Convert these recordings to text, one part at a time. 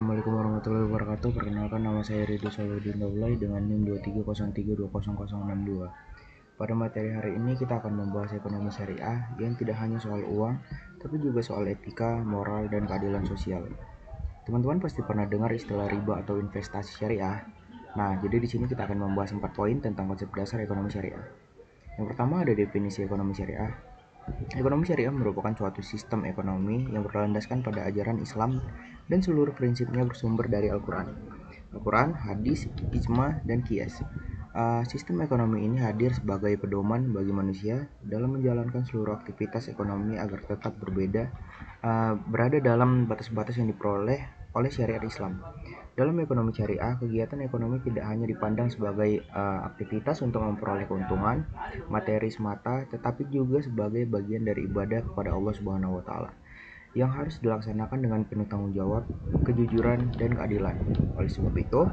Assalamualaikum warahmatullahi wabarakatuh. Perkenalkan, nama saya Ridho Salahuddin Daulay dengan NIM 2303200062. Pada materi hari ini kita akan membahas ekonomi syariah yang tidak hanya soal uang, tapi juga soal etika, moral, dan keadilan sosial. Teman-teman pasti pernah dengar istilah riba atau investasi syariah. Nah, jadi di sini kita akan membahas 4 poin tentang konsep dasar ekonomi syariah. Yang pertama ada definisi ekonomi syariah. Ekonomi syariah merupakan suatu sistem ekonomi yang berlandaskan pada ajaran Islam dan seluruh prinsipnya bersumber dari Al-Quran. Al-Quran, hadis, ijma, dan qiyas. Sistem ekonomi ini hadir sebagai pedoman bagi manusia dalam menjalankan seluruh aktivitas ekonomi agar tetap berada dalam batas-batas yang diperoleh oleh syariat Islam. Dalam ekonomi syariah, kegiatan ekonomi tidak hanya dipandang sebagai aktivitas untuk memperoleh keuntungan materi semata, tetapi juga sebagai bagian dari ibadah kepada Allah Subhanahu wa taala yang harus dilaksanakan dengan penuh tanggung jawab, kejujuran, dan keadilan. Oleh sebab itu,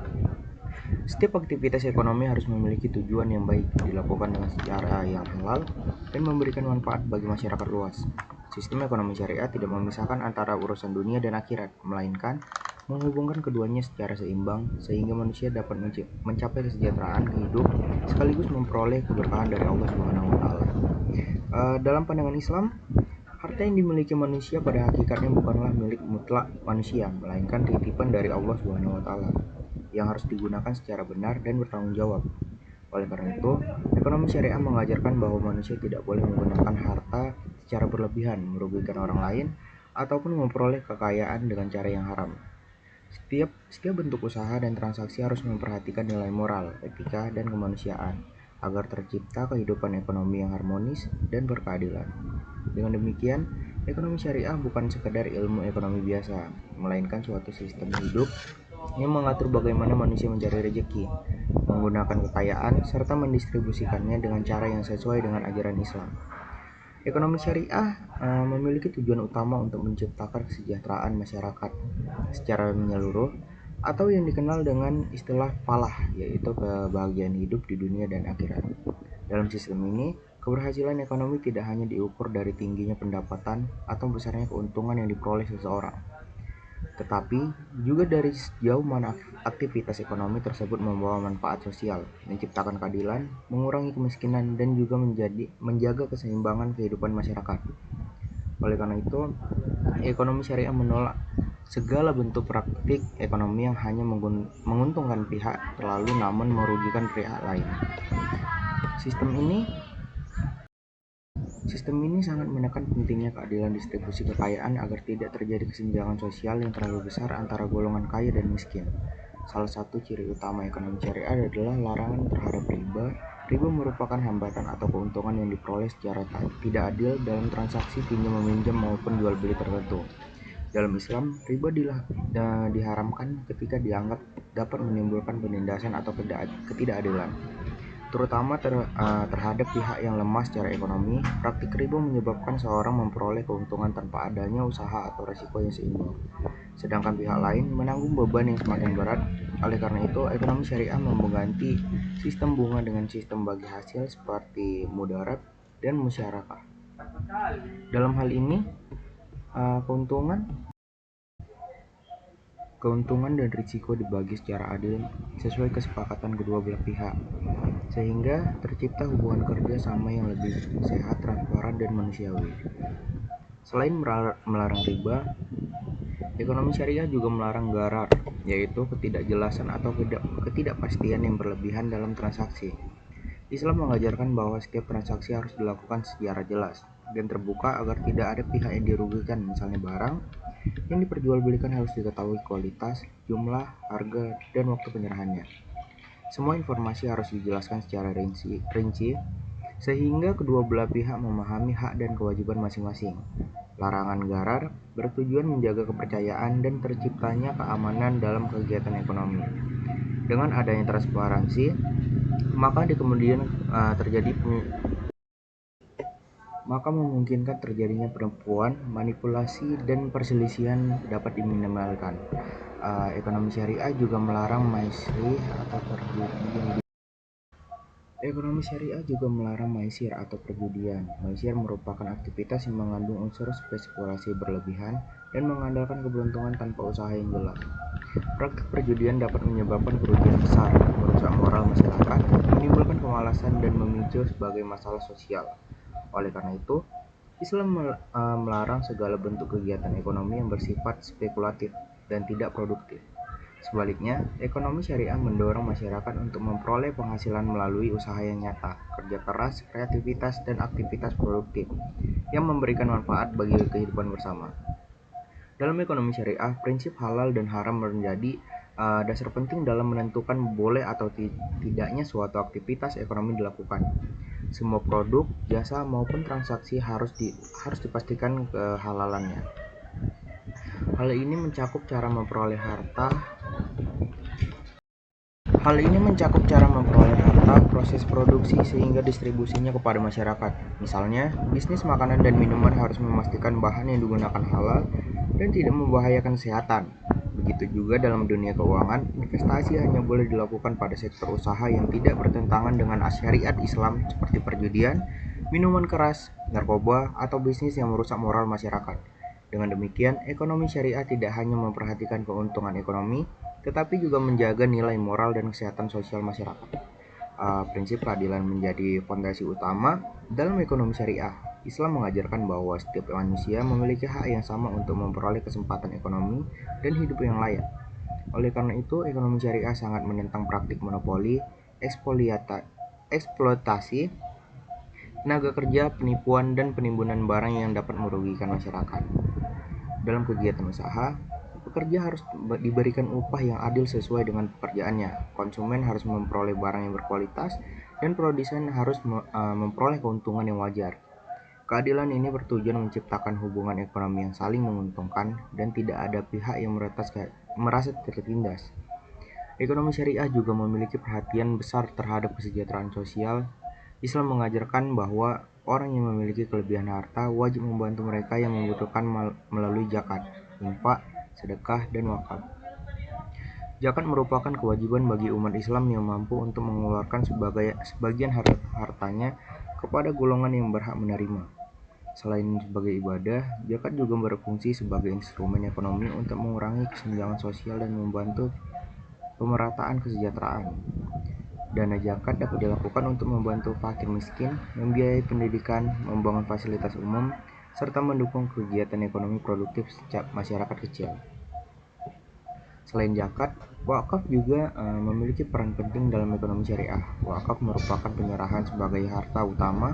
setiap aktivitas ekonomi harus memiliki tujuan yang baik, dilakukan dengan cara yang halal, dan memberikan manfaat bagi masyarakat luas. Sistem ekonomi syariah tidak memisahkan antara urusan dunia dan akhirat, melainkan menghubungkan keduanya secara seimbang sehingga manusia dapat mencapai kesejahteraan hidup sekaligus memperoleh keberkahan dari Allah Subhanahu wa taala. Dalam pandangan Islam, harta yang dimiliki manusia pada hakikatnya bukanlah milik mutlak manusia, melainkan titipan dari Allah Subhanahu wa taala yang harus digunakan secara benar dan bertanggung jawab. Oleh karena itu, ekonomi syariah mengajarkan bahwa manusia tidak boleh menggunakan harta secara berlebihan, merugikan orang lain, ataupun memperoleh kekayaan dengan cara yang haram. Setiap bentuk usaha dan transaksi harus memperhatikan nilai moral, etika, dan kemanusiaan agar tercipta kehidupan ekonomi yang harmonis dan berkeadilan. Dengan demikian, ekonomi syariah bukan sekedar ilmu ekonomi biasa, melainkan suatu sistem hidup yang mengatur bagaimana manusia mencari rezeki, menggunakan kekayaan, serta mendistribusikannya dengan cara yang sesuai dengan ajaran Islam. Ekonomi syariah memiliki tujuan utama untuk menciptakan kesejahteraan masyarakat secara menyeluruh atau yang dikenal dengan istilah falah, yaitu kebahagiaan hidup di dunia dan akhirat. Dalam sistem ini, keberhasilan ekonomi tidak hanya diukur dari tingginya pendapatan atau besarnya keuntungan yang diperoleh seseorang, tetapi juga dari sejauh mana aktivitas ekonomi tersebut membawa manfaat sosial, menciptakan keadilan, mengurangi kemiskinan, dan juga menjaga keseimbangan kehidupan masyarakat. Oleh karena itu, ekonomi syariah menolak segala bentuk praktik ekonomi yang hanya menguntungkan pihak terlalu namun merugikan pihak lain. Sistem ini Sistem ini sangat menekan pentingnya keadilan distribusi kekayaan agar tidak terjadi kesenjangan sosial yang terlalu besar antara golongan kaya dan miskin. Salah satu ciri utama ekonomi syariah adalah larangan terhadap riba. Riba merupakan hambatan atau keuntungan yang diperoleh secara tidak adil dalam transaksi pinjam meminjam maupun jual beli tertentu. Dalam Islam, riba diharamkan ketika dianggap dapat menimbulkan penindasan atau ketidakadilan, terutama terhadap pihak yang lemah secara ekonomi. Praktik riba menyebabkan seorang memperoleh keuntungan tanpa adanya usaha atau risiko yang seimbang, sedangkan pihak lain menanggung beban yang semakin berat. Oleh karena itu, ekonomi syariah mengganti sistem bunga dengan sistem bagi hasil seperti mudarat dan musyarakah. Dalam hal ini, keuntungan dan risiko dibagi secara adil sesuai kesepakatan kedua belah pihak, sehingga tercipta hubungan kerja sama yang lebih sehat, transparan, dan manusiawi. Selain melarang riba, ekonomi syariah juga melarang gharar, yaitu ketidakjelasan atau ketidakpastian yang berlebihan dalam transaksi. Islam mengajarkan bahwa setiap transaksi harus dilakukan secara jelas dan terbuka agar tidak ada pihak yang dirugikan. Misalnya barang yang diperjualbelikan harus diketahui kualitas, jumlah, harga, dan waktu penyerahannya. Semua informasi harus dijelaskan secara rinci sehingga kedua belah pihak memahami hak dan kewajiban masing-masing. Larangan gharar bertujuan menjaga kepercayaan dan terciptanya keamanan dalam kegiatan ekonomi. Dengan adanya transparansi, maka di kemudian memungkinkan terjadinya penipuan, manipulasi, dan perselisihan dapat diminimalkan. Ekonomi syariah juga melarang maisir atau perjudian. Maisir merupakan aktivitas yang mengandung unsur spekulasi berlebihan dan mengandalkan keberuntungan tanpa usaha yang jelas. Praktik perjudian dapat menyebabkan kerugian besar, merusak moral masyarakat, menimbulkan kemalasan, dan memicu sebagai masalah sosial. Oleh karena itu, Islam melarang segala bentuk kegiatan ekonomi yang bersifat spekulatif dan tidak produktif. Sebaliknya, ekonomi syariah mendorong masyarakat untuk memperoleh penghasilan melalui usaha yang nyata, kerja keras, kreativitas, dan aktivitas produktif yang memberikan manfaat bagi kehidupan bersama. Dalam ekonomi syariah, prinsip halal dan haram menjadi dasar penting dalam menentukan boleh atau tidaknya suatu aktivitas ekonomi dilakukan. Semua produk, jasa maupun transaksi harus dipastikan kehalalannya. Hal ini mencakup cara memperoleh harta, proses produksi sehingga distribusinya kepada masyarakat. Misalnya, bisnis makanan dan minuman harus memastikan bahan yang digunakan halal dan tidak membahayakan kesehatan. Begitu juga dalam dunia keuangan, investasi hanya boleh dilakukan pada sektor usaha yang tidak bertentangan dengan syariat Islam seperti perjudian, minuman keras, narkoba, atau bisnis yang merusak moral masyarakat. Dengan demikian, ekonomi syariah tidak hanya memperhatikan keuntungan ekonomi, tetapi juga menjaga nilai moral dan kesehatan sosial masyarakat. Prinsip keadilan menjadi fondasi utama dalam ekonomi syariah. Islam mengajarkan bahwa setiap manusia memiliki hak yang sama untuk memperoleh kesempatan ekonomi dan hidup yang layak. Oleh karena itu, ekonomi syariah sangat menentang praktik monopoli, eksploitasi tenaga kerja, penipuan, dan penimbunan barang yang dapat merugikan masyarakat. Dalam kegiatan usaha, pekerja harus diberikan upah yang adil sesuai dengan pekerjaannya. Konsumen harus memperoleh barang yang berkualitas, dan produsen harus memperoleh keuntungan yang wajar. Keadilan ini bertujuan menciptakan hubungan ekonomi yang saling menguntungkan dan tidak ada pihak yang merasa tertindas. Ekonomi syariah juga memiliki perhatian besar terhadap kesejahteraan sosial. Islam mengajarkan bahwa orang yang memiliki kelebihan harta wajib membantu mereka yang membutuhkan melalui zakat, infak, sedekah, dan wakaf. Zakat merupakan kewajiban bagi umat Islam yang mampu untuk mengeluarkan sebagian hartanya kepada golongan yang berhak menerima. Selain sebagai ibadah, zakat juga berfungsi sebagai instrumen ekonomi untuk mengurangi kesenjangan sosial dan membantu pemerataan kesejahteraan. Dana zakat dapat dilakukan untuk membantu fakir miskin, membiayai pendidikan, membangun fasilitas umum, serta mendukung kegiatan ekonomi produktif masyarakat kecil. Selain zakat, wakaf juga memiliki peran penting dalam ekonomi syariah. Wakaf merupakan penyerahan sebagai harta utama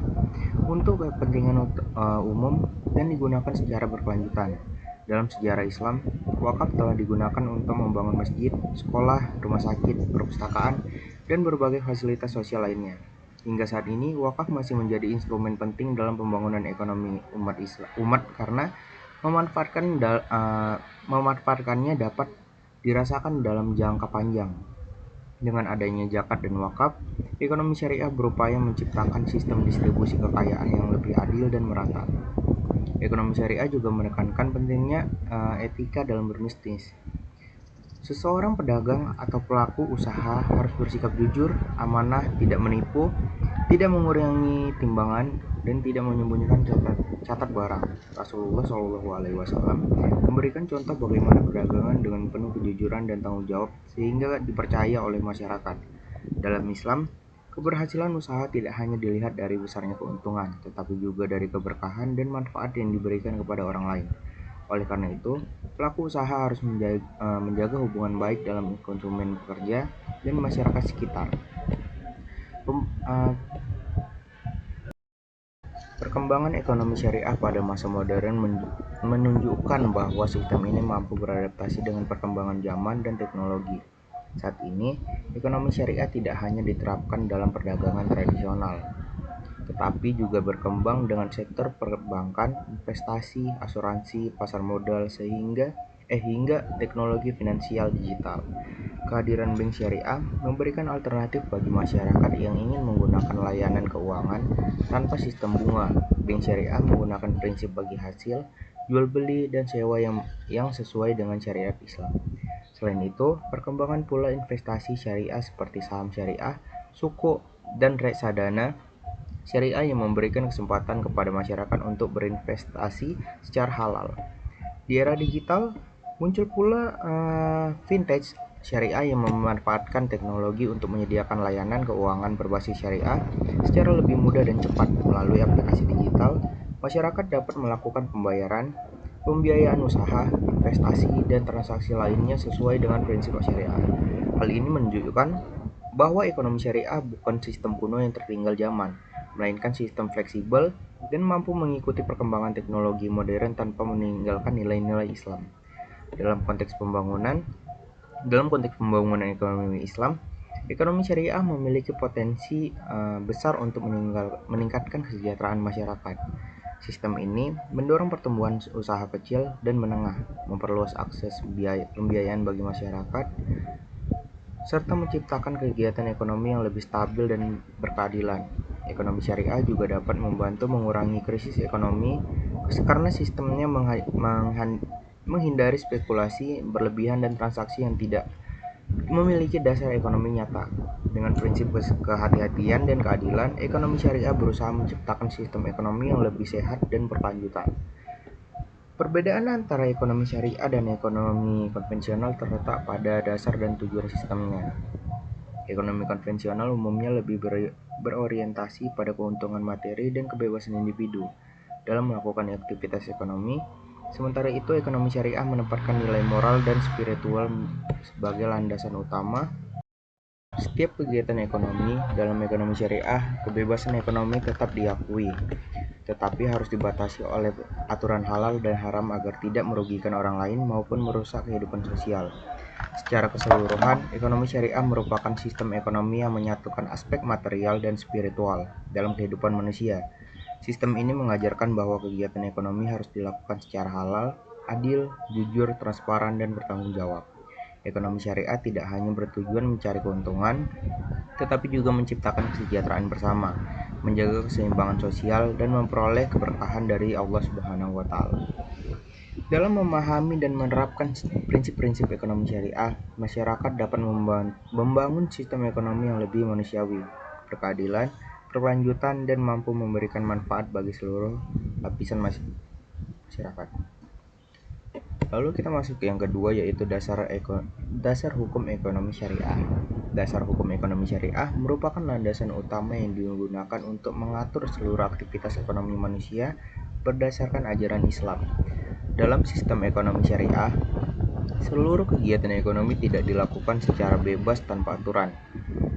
untuk kepentingan umum dan digunakan secara berkelanjutan. Dalam sejarah Islam, wakaf telah digunakan untuk membangun masjid, sekolah, rumah sakit, perpustakaan, dan berbagai fasilitas sosial lainnya. Hingga saat ini, wakaf masih menjadi instrumen penting dalam pembangunan ekonomi umat karena memanfaatkannya dapat dirasakan dalam jangka panjang. Dengan adanya zakat dan wakaf, ekonomi syariah berupaya menciptakan sistem distribusi kekayaan yang lebih adil dan merata. Ekonomi syariah juga menekankan pentingnya etika dalam berbisnis. Seseorang pedagang atau pelaku usaha harus bersikap jujur, amanah, tidak menipu, tidak mengurangi timbangan, dan tidak menyembunyikan catat barang. Rasulullah SAW memberikan contoh bagaimana perdagangan dengan penuh kejujuran dan tanggung jawab sehingga dipercaya oleh masyarakat. Dalam Islam, keberhasilan usaha tidak hanya dilihat dari besarnya keuntungan, tetapi juga dari keberkahan dan manfaat yang diberikan kepada orang lain. Oleh karena itu, pelaku usaha harus menjaga hubungan baik dalam konsumen pekerja dan masyarakat sekitar. Perkembangan ekonomi syariah pada masa modern menunjukkan bahwa sistem ini mampu beradaptasi dengan perkembangan zaman dan teknologi. Saat ini, ekonomi syariah tidak hanya diterapkan dalam perdagangan tradisional, tetapi juga berkembang dengan sektor perbankan, investasi, asuransi, pasar modal, hingga teknologi finansial digital. Kehadiran bank syariah memberikan alternatif bagi masyarakat yang ingin menggunakan layanan keuangan tanpa sistem bunga. Bank syariah menggunakan prinsip bagi hasil, jual beli, dan sewa yang sesuai dengan syariat Islam. Selain itu, perkembangan pula investasi syariah seperti saham syariah, suku, dan reksadana syariah yang memberikan kesempatan kepada masyarakat untuk berinvestasi secara halal. Di era digital, Muncul pula vintage syariah yang memanfaatkan teknologi untuk menyediakan layanan keuangan berbasis syariah secara lebih mudah dan cepat. Melalui aplikasi digital, masyarakat dapat melakukan pembayaran, pembiayaan usaha, investasi, dan transaksi lainnya sesuai dengan prinsip syariah. Hal ini menunjukkan bahwa ekonomi syariah bukan sistem kuno yang tertinggal zaman, melainkan sistem fleksibel dan mampu mengikuti perkembangan teknologi modern tanpa meninggalkan nilai-nilai Islam. Dalam konteks pembangunan dalam konteks pembangunan ekonomi Islam, ekonomi syariah memiliki potensi besar untuk meningkatkan kesejahteraan masyarakat. Sistem ini mendorong pertumbuhan usaha kecil dan menengah, memperluas akses pembiayaan bagi masyarakat, serta menciptakan kegiatan ekonomi yang lebih stabil dan berkeadilan. Ekonomi syariah juga dapat membantu mengurangi krisis ekonomi karena sistemnya menghindari spekulasi berlebihan dan transaksi yang tidak memiliki dasar ekonomi nyata. Dengan prinsip kehati-hatian dan keadilan, ekonomi syariah berusaha menciptakan sistem ekonomi yang lebih sehat dan berkelanjutan. Perbedaan antara ekonomi syariah dan ekonomi konvensional terletak pada dasar dan tujuan sistemnya. Ekonomi konvensional umumnya lebih berorientasi pada keuntungan materi dan kebebasan individu dalam melakukan aktivitas ekonomi. Sementara itu, ekonomi syariah menempatkan nilai moral dan spiritual sebagai landasan utama setiap kegiatan ekonomi. Dalam ekonomi syariah, kebebasan ekonomi tetap diakui, tetapi harus dibatasi oleh aturan halal dan haram agar tidak merugikan orang lain maupun merusak kehidupan sosial. Secara keseluruhan, ekonomi syariah merupakan sistem ekonomi yang menyatukan aspek material dan spiritual dalam kehidupan manusia. Sistem ini mengajarkan bahwa kegiatan ekonomi harus dilakukan secara halal, adil, jujur, transparan, dan bertanggung jawab. Ekonomi syariah tidak hanya bertujuan mencari keuntungan, tetapi juga menciptakan kesejahteraan bersama, menjaga keseimbangan sosial, dan memperoleh keberkahan dari Allah Subhanahu wa Ta'ala. Dalam memahami dan menerapkan prinsip-prinsip ekonomi syariah, masyarakat dapat membangun sistem ekonomi yang lebih manusiawi, berkeadilan, berkelanjutan, dan mampu memberikan manfaat bagi seluruh lapisan masyarakat. Lalu kita masuk ke yang kedua, yaitu dasar hukum ekonomi syariah. Dasar hukum ekonomi syariah merupakan landasan utama yang digunakan untuk mengatur seluruh aktivitas ekonomi manusia berdasarkan ajaran Islam. Dalam sistem ekonomi syariah, seluruh kegiatan ekonomi tidak dilakukan secara bebas tanpa aturan,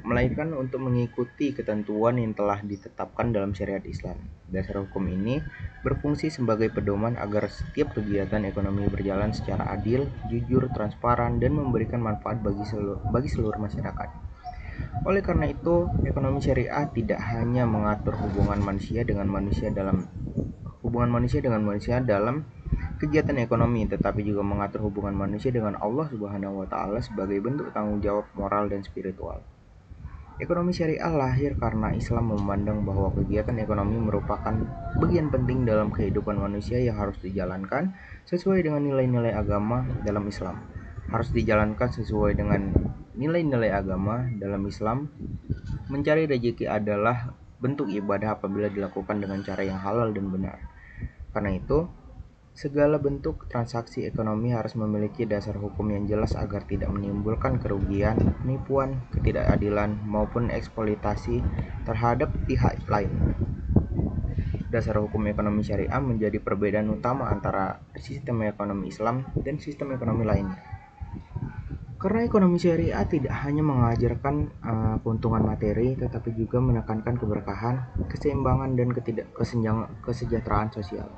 melainkan untuk mengikuti ketentuan yang telah ditetapkan dalam syariat Islam. Dasar hukum ini berfungsi sebagai pedoman agar setiap kegiatan ekonomi berjalan secara adil, jujur, transparan, dan memberikan manfaat bagi seluruh masyarakat. Oleh karena itu, ekonomi syariah tidak hanya mengatur hubungan manusia dengan manusia dalam kegiatan ekonomi, tetapi juga mengatur hubungan manusia dengan Allah Subhanahu wa Ta'ala sebagai bentuk tanggung jawab moral dan spiritual. Ekonomi syariah lahir karena Islam memandang bahwa kegiatan ekonomi merupakan bagian penting dalam kehidupan manusia yang harus dijalankan sesuai dengan nilai-nilai agama dalam Islam. Mencari rezeki adalah bentuk ibadah apabila dilakukan dengan cara yang halal dan benar. Karena itu, segala bentuk transaksi ekonomi harus memiliki dasar hukum yang jelas agar tidak menimbulkan kerugian, penipuan, ketidakadilan, maupun eksploitasi terhadap pihak lain. Dasar hukum ekonomi syariah menjadi perbedaan utama antara sistem ekonomi Islam dan sistem ekonomi lainnya. Karena ekonomi syariah tidak hanya mengajarkan keuntungan materi, tetapi juga menekankan keberkahan, keseimbangan, dan kesejahteraan sosial.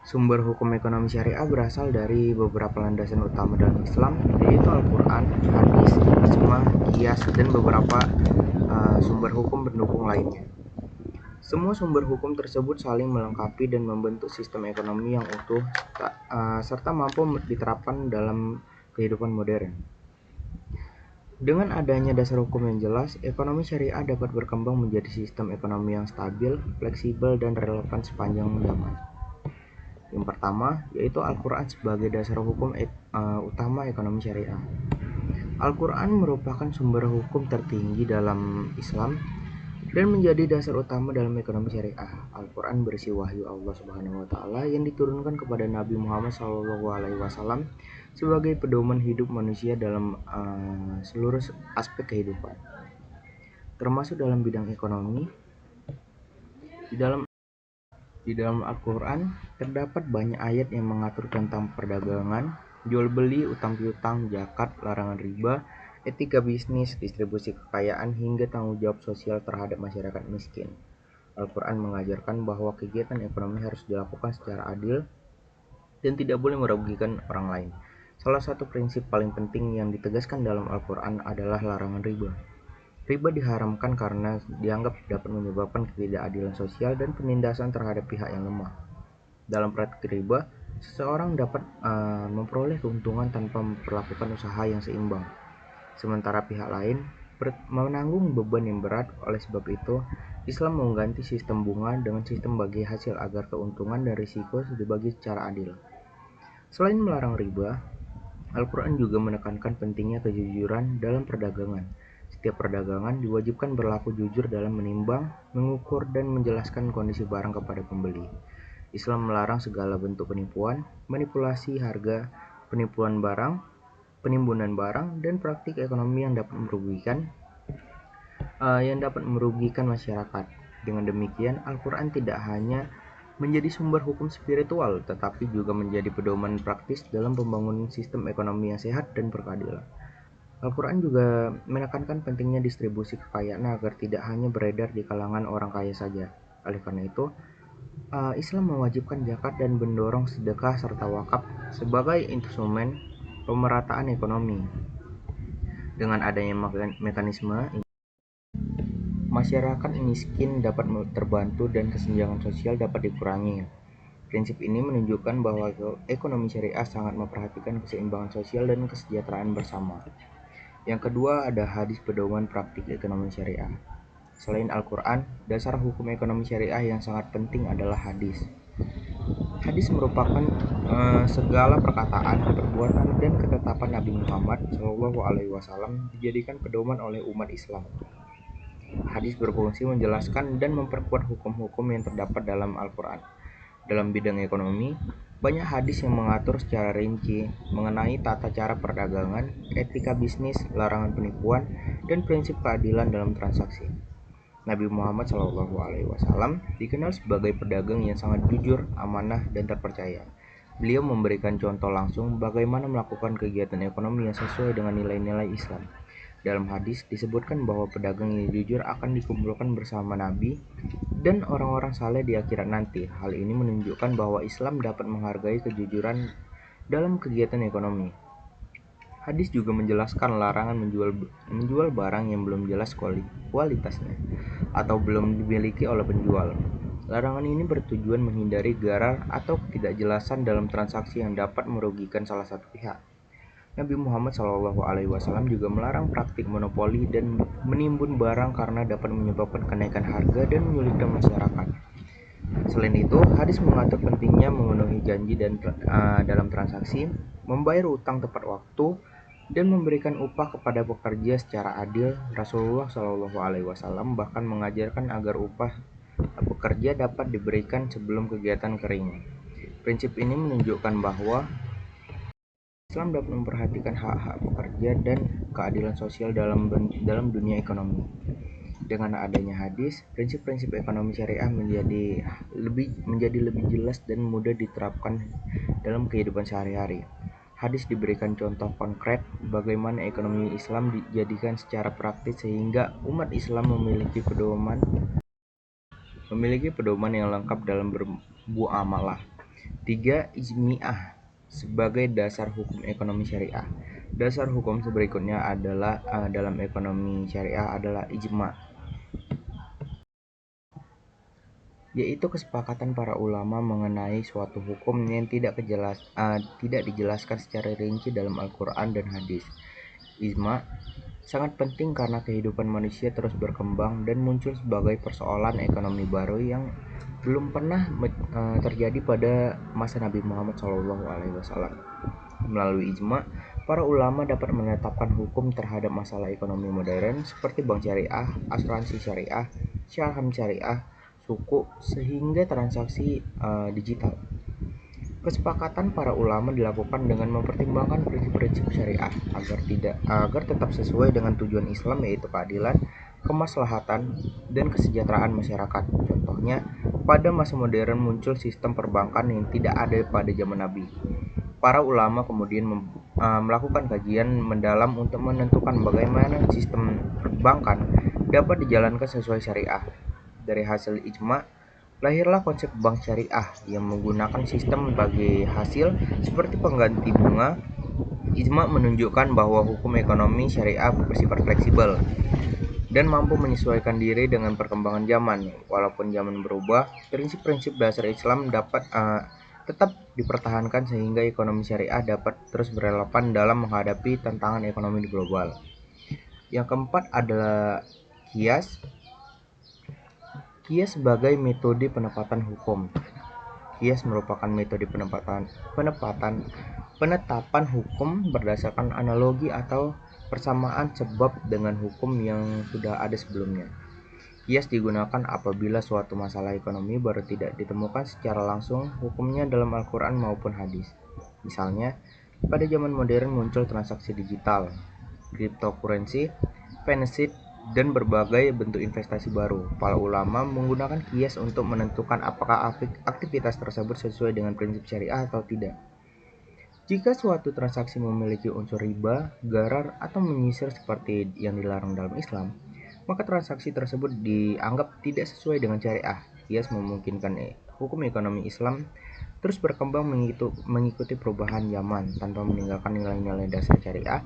Sumber hukum ekonomi syariah berasal dari beberapa landasan utama dalam Islam, yaitu Al-Quran, hadis, ijma, qiyas, dan beberapa sumber hukum pendukung lainnya. Semua sumber hukum tersebut saling melengkapi dan membentuk sistem ekonomi yang utuh serta mampu diterapkan dalam kehidupan modern. Dengan adanya dasar hukum yang jelas, ekonomi syariah dapat berkembang menjadi sistem ekonomi yang stabil, fleksibel, dan relevan sepanjang zaman. Yang pertama, yaitu Al-Quran sebagai dasar hukum utama ekonomi syariah. Al-Quran merupakan sumber hukum tertinggi dalam Islam. dan menjadi dasar utama dalam ekonomi syariah. Al-Quran berisi wahyu Allah Subhanahu wa Ta'ala yang diturunkan kepada Nabi Muhammad SAW sebagai pedoman hidup manusia dalam seluruh aspek kehidupan, termasuk dalam bidang ekonomi. Di dalam Al-Quran terdapat banyak ayat yang mengatur tentang perdagangan, jual beli, utang piutang, zakat, larangan riba, etika bisnis, distribusi kekayaan, hingga tanggung jawab sosial terhadap masyarakat miskin. Al-Quran mengajarkan bahwa kegiatan ekonomi harus dilakukan secara adil dan tidak boleh merugikan orang lain. Salah satu prinsip paling penting yang ditegaskan dalam Al-Quran adalah larangan riba. Riba diharamkan karena dianggap dapat menyebabkan ketidakadilan sosial dan penindasan terhadap pihak yang lemah. Dalam praktik riba, seseorang dapat memperoleh keuntungan tanpa memperlakukan usaha yang seimbang, sementara pihak lain menanggung beban yang berat. Oleh sebab itu, Islam mengganti sistem bunga dengan sistem bagi hasil agar keuntungan dan risiko dibagi secara adil. Selain melarang riba, Al-Quran juga menekankan pentingnya kejujuran dalam perdagangan. Setiap perdagangan diwajibkan berlaku jujur dalam menimbang, mengukur, dan menjelaskan kondisi barang kepada pembeli. Islam melarang segala bentuk penipuan, manipulasi harga, penimbunan barang, dan praktik ekonomi yang dapat merugikan masyarakat. Dengan demikian, Al-Quran tidak hanya menjadi sumber hukum spiritual, tetapi juga menjadi pedoman praktis dalam pembangunan sistem ekonomi yang sehat dan berkeadilan. Al-Quran juga menekankan pentingnya distribusi kekayaan agar tidak hanya beredar di kalangan orang kaya saja. Oleh karena itu, Islam mewajibkan zakat dan mendorong sedekah serta wakaf sebagai instrumen pemerataan ekonomi. Dengan adanya mekanisme ini, masyarakat miskin dapat terbantu dan kesenjangan sosial dapat dikurangi. Prinsip ini menunjukkan bahwa ekonomi syariah sangat memperhatikan keseimbangan sosial dan kesejahteraan bersama. Yang kedua ada hadis pedoman praktik ekonomi syariah. Selain Al-Quran, dasar hukum ekonomi syariah yang sangat penting adalah hadis. Hadis merupakan segala perkataan, perbuatan, dan ketetapan Nabi Muhammad SAW dijadikan pedoman oleh umat Islam. Hadis berfungsi menjelaskan dan memperkuat hukum-hukum yang terdapat dalam Al-Quran. Dalam bidang ekonomi, banyak hadis yang mengatur secara rinci mengenai tata cara perdagangan, etika bisnis, larangan penipuan, dan prinsip keadilan dalam transaksi. Nabi Muhammad SAW dikenal sebagai pedagang yang sangat jujur, amanah, dan terpercaya. Beliau memberikan contoh langsung bagaimana melakukan kegiatan ekonomi yang sesuai dengan nilai-nilai Islam. Dalam hadis disebutkan bahwa pedagang yang jujur akan dikumpulkan bersama Nabi dan orang-orang saleh di akhirat nanti. Hal ini menunjukkan bahwa Islam dapat menghargai kejujuran dalam kegiatan ekonomi. Hadis juga menjelaskan larangan menjual barang yang belum jelas kualitasnya atau belum dimiliki oleh penjual. Larangan ini bertujuan menghindari garar atau ketidakjelasan dalam transaksi yang dapat merugikan salah satu pihak. Nabi Muhammad SAW juga melarang praktik monopoli dan menimbun barang karena dapat menyebabkan kenaikan harga dan menyulitkan masyarakat. Selain itu, hadis mengatur pentingnya memenuhi janji dalam transaksi, membayar utang tepat waktu, dan memberikan upah kepada pekerja secara adil. Rasulullah SAW bahkan mengajarkan agar upah pekerja dapat diberikan sebelum kegiatan kering. Prinsip ini menunjukkan bahwa Islam dapat memperhatikan hak-hak pekerja dan keadilan sosial dalam dunia ekonomi. Dengan adanya hadis, prinsip-prinsip ekonomi syariah menjadi lebih jelas dan mudah diterapkan dalam kehidupan sehari-hari. Hadis diberikan contoh konkret bagaimana ekonomi Islam dijadikan secara praktis sehingga umat Islam memiliki pedoman yang lengkap dalam bermuamalah. 3. Ijmi'ah sebagai dasar hukum ekonomi syariah. Dasar hukum berikutnya adalah dalam ekonomi syariah adalah ijma', yaitu kesepakatan para ulama mengenai suatu hukum yang tidak dijelaskan secara rinci dalam Al-Quran dan hadis. Ijma' sangat penting karena kehidupan manusia terus berkembang dan muncul sebagai persoalan ekonomi baru yang belum pernah terjadi pada masa Nabi Muhammad SAW. Melalui ijma', para ulama dapat menetapkan hukum terhadap masalah ekonomi modern seperti bank syariah, asuransi syariah, saham syariah, suku, sehingga transaksi digital. Kesepakatan para ulama dilakukan dengan mempertimbangkan prinsip-prinsip syariah agar tetap sesuai dengan tujuan Islam, yaitu keadilan, kemaslahatan, dan kesejahteraan masyarakat. Contohnya, pada masa modern muncul sistem perbankan yang tidak ada pada zaman Nabi. Para ulama kemudian melakukan kajian mendalam untuk menentukan bagaimana sistem perbankan dapat dijalankan sesuai syariah. Dari hasil ijma, lahirlah konsep bank syariah yang menggunakan sistem bagi hasil seperti pengganti bunga. Ijma menunjukkan bahwa hukum ekonomi syariah bersifat fleksibel dan mampu menyesuaikan diri dengan perkembangan zaman. Walaupun zaman berubah, prinsip-prinsip dasar Islam dapat tetap dipertahankan sehingga ekonomi syariah dapat terus berrelevan dalam menghadapi tantangan ekonomi global. Yang keempat adalah kias. Kias sebagai metode penetapan hukum. Kias merupakan metode penetapan hukum berdasarkan analogi atau persamaan sebab dengan hukum yang sudah ada sebelumnya. Kias digunakan apabila suatu masalah ekonomi baru tidak ditemukan secara langsung hukumnya dalam Al-Quran maupun hadis. Misalnya, pada zaman modern muncul transaksi digital, cryptocurrency, finance, dan berbagai bentuk investasi baru. Para ulama menggunakan kias untuk menentukan apakah aktivitas tersebut sesuai dengan prinsip syariah atau tidak. Jika suatu transaksi memiliki unsur riba, gharar, atau menyisir seperti yang dilarang dalam Islam, maka transaksi tersebut dianggap tidak sesuai dengan syariah. Kias memungkinkan hukum ekonomi Islam terus berkembang mengikuti perubahan zaman tanpa meninggalkan nilai-nilai dasar syariah.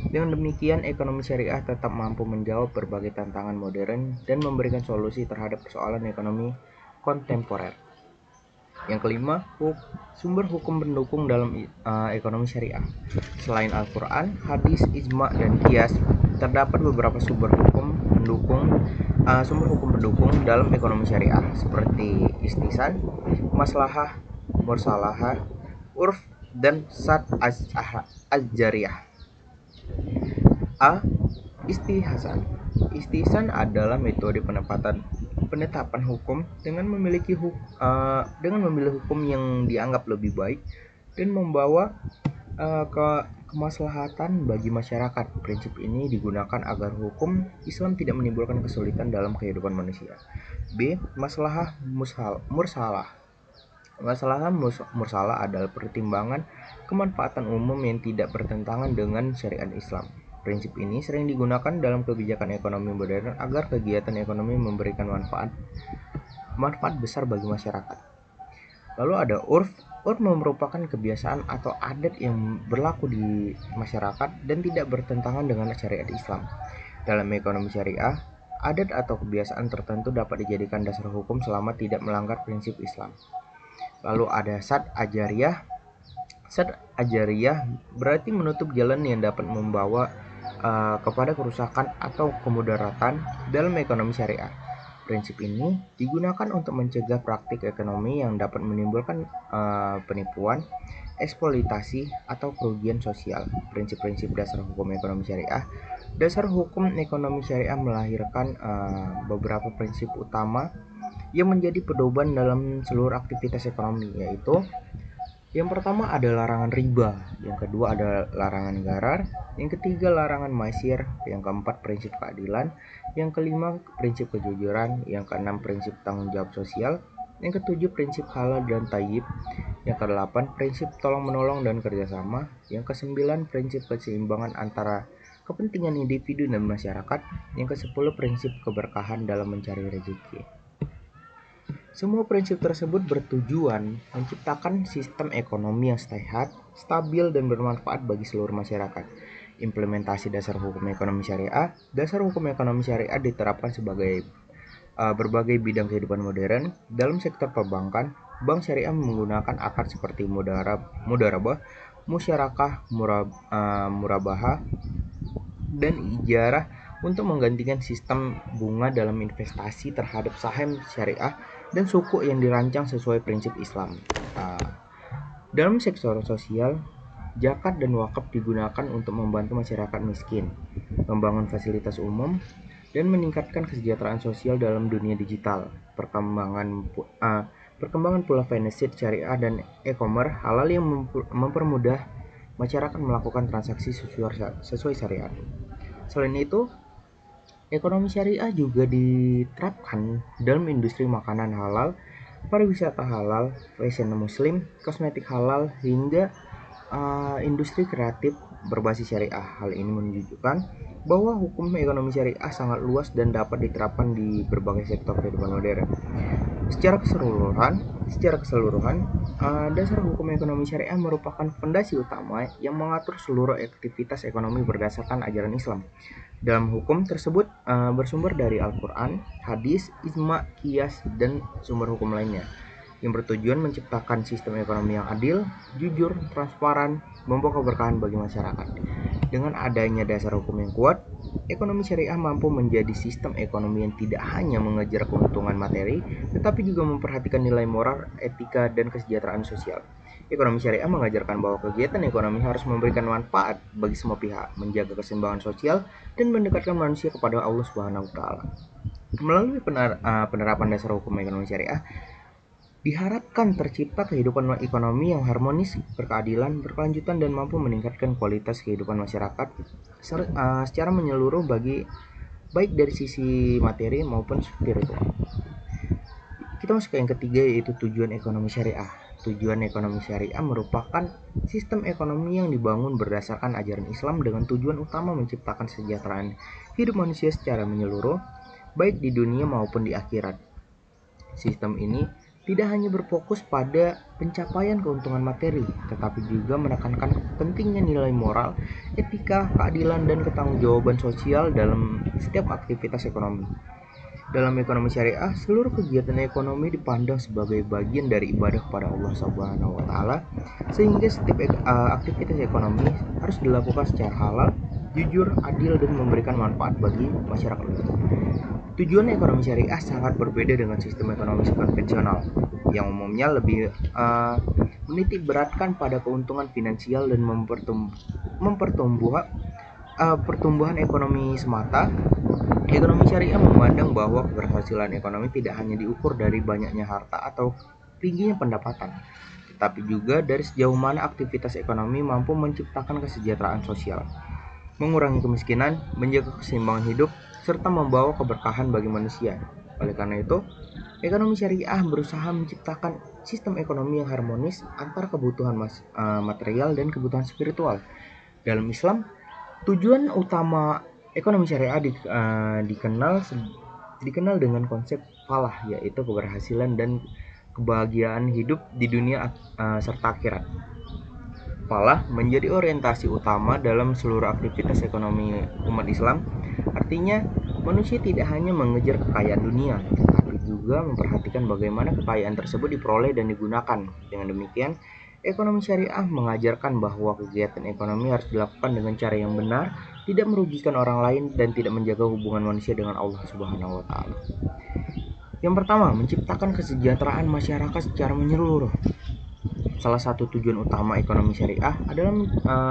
Dengan demikian, ekonomi syariah tetap mampu menjawab berbagai tantangan modern dan memberikan solusi terhadap persoalan ekonomi kontemporer. Yang kelima, sumber hukum pendukung dalam ekonomi syariah. Selain Al-Quran, hadis, ijma, dan qiyas, terdapat beberapa sumber hukum pendukung dalam ekonomi syariah seperti istihsan, maslahah, mursalahah, urf, dan sad az-jariyah. A. Istihsan. Istihsan adalah metode penetapan hukum dengan memilih hukum yang dianggap lebih baik dan membawa kemaslahatan bagi masyarakat. Prinsip ini digunakan agar hukum Islam tidak menimbulkan kesulitan dalam kehidupan manusia. B. Maslahah mursalah. Maslahah mursalah adalah pertimbangan kemanfaatan umum yang tidak bertentangan dengan syariat Islam. Prinsip ini sering digunakan dalam kebijakan ekonomi modern agar kegiatan ekonomi memberikan manfaat besar bagi masyarakat. Lalu ada urf. Urf merupakan kebiasaan atau adat yang berlaku di masyarakat dan tidak bertentangan dengan syariat Islam. Dalam ekonomi syariah, adat atau kebiasaan tertentu dapat dijadikan dasar hukum selama tidak melanggar prinsip Islam. Lalu ada sad ajariyah. Sad ajariyah berarti menutup jalan yang dapat membawa kepada kerusakan atau kemudaratan dalam ekonomi syariah. Prinsip ini digunakan untuk mencegah praktik ekonomi yang dapat menimbulkan penipuan, eksploitasi, atau kerugian sosial. Prinsip-prinsip dasar hukum ekonomi syariah. Dasar hukum ekonomi syariah melahirkan beberapa prinsip utama yang menjadi pedoman dalam seluruh aktivitas ekonomi, yaitu yang pertama ada larangan riba, yang kedua ada larangan gharar, yang ketiga larangan maisir, yang keempat prinsip keadilan, yang kelima prinsip kejujuran, yang keenam prinsip tanggung jawab sosial, yang ketujuh prinsip halal dan thayyib, yang kedelapan prinsip tolong menolong dan kerjasama, yang kesembilan prinsip keseimbangan antara kepentingan individu dan masyarakat, yang kesepuluh prinsip keberkahan dalam mencari rezeki. Semua prinsip tersebut bertujuan menciptakan sistem ekonomi yang sehat, stabil, dan bermanfaat bagi seluruh masyarakat. Implementasi dasar hukum ekonomi syariah. Dasar hukum ekonomi syariah diterapkan sebagai berbagai bidang kehidupan modern. Dalam sektor perbankan, bank syariah menggunakan akad seperti mudarabah, musyarakah, murabahah, dan ijarah untuk menggantikan sistem bunga dalam investasi terhadap saham syariah dan suku yang dirancang sesuai prinsip Islam. Dalam sektor sosial, Zakat dan wakaf digunakan untuk membantu masyarakat miskin, membangun fasilitas umum, dan meningkatkan kesejahteraan sosial dalam dunia digital. Perkembangan pula finance syariah dan e-commerce halal yang mempermudah masyarakat melakukan transaksi sesuai syariat. Selain itu, ekonomi syariah juga diterapkan dalam industri makanan halal, pariwisata halal, fashion muslim, kosmetik halal, hingga industri kreatif berbasis syariah. Hal ini menunjukkan bahwa hukum ekonomi syariah sangat luas dan dapat diterapkan di berbagai sektor kehidupan modern. Secara keseluruhan, dasar hukum ekonomi syariah merupakan fondasi utama yang mengatur seluruh aktivitas ekonomi berdasarkan ajaran Islam. Dalam hukum tersebut bersumber dari Al-Quran, hadis, ijma, qiyas, dan sumber hukum lainnya yang bertujuan menciptakan sistem ekonomi yang adil, jujur, transparan, membawa keberkahan bagi masyarakat. Dengan adanya dasar hukum yang kuat, ekonomi syariah mampu menjadi sistem ekonomi yang tidak hanya mengejar keuntungan materi, tetapi juga memperhatikan nilai moral, etika, dan kesejahteraan sosial. Ekonomi syariah mengajarkan bahwa kegiatan ekonomi harus memberikan manfaat bagi semua pihak, menjaga keseimbangan sosial, dan mendekatkan manusia kepada Allah Subhanahu wa Ta'ala. Melalui penerapan dasar hukum ekonomi syariah, diharapkan tercipta kehidupan ekonomi yang harmonis, berkeadilan, berkelanjutan, dan mampu meningkatkan kualitas kehidupan masyarakat secara menyeluruh baik dari sisi materi maupun spiritual. Kita masuk ke yang ketiga, yaitu tujuan ekonomi syariah. Tujuan ekonomi syariah merupakan sistem ekonomi yang dibangun berdasarkan ajaran Islam dengan tujuan utama menciptakan kesejahteraan hidup manusia secara menyeluruh, baik di dunia maupun di akhirat. Sistem ini tidak hanya berfokus pada pencapaian keuntungan materi, tetapi juga menekankan pentingnya nilai moral, etika, keadilan, dan ketanggungjawaban sosial dalam setiap aktivitas ekonomi. Dalam ekonomi syariah, seluruh kegiatan ekonomi dipandang sebagai bagian dari ibadah kepada Allah Subhanahu wa Ta'ala, sehingga setiap aktivitas ekonomi harus dilakukan secara halal, jujur, adil, dan memberikan manfaat bagi masyarakat luas. Tujuan ekonomi syariah sangat berbeda dengan sistem ekonomi konvensional yang umumnya lebih menitik beratkan pada keuntungan finansial dan pertumbuhan ekonomi semata. Ekonomi syariah memandang bahwa keberhasilan ekonomi tidak hanya diukur dari banyaknya harta atau tingginya pendapatan, tetapi juga dari sejauh mana aktivitas ekonomi mampu menciptakan kesejahteraan sosial, mengurangi kemiskinan, menjaga keseimbangan hidup, serta membawa keberkahan bagi manusia. Oleh karena itu, ekonomi syariah berusaha menciptakan sistem ekonomi yang harmonis antara kebutuhan material dan kebutuhan spiritual. Dalam Islam, tujuan utama ekonomi syariah dikenal dengan konsep falah, yaitu keberhasilan dan kebahagiaan hidup di dunia serta akhirat. Falah menjadi orientasi utama dalam seluruh aktivitas ekonomi umat Islam. Artinya, manusia tidak hanya mengejar kekayaan dunia, tetapi juga memperhatikan bagaimana kekayaan tersebut diperoleh dan digunakan. Dengan demikian, ekonomi syariah mengajarkan bahwa kegiatan ekonomi harus dilakukan dengan cara yang benar, tidak merugikan orang lain, dan tidak menjaga hubungan manusia dengan Allah Subhanahu wa Ta'ala. Yang pertama, menciptakan kesejahteraan masyarakat secara menyeluruh. Salah satu tujuan utama ekonomi syariah adalah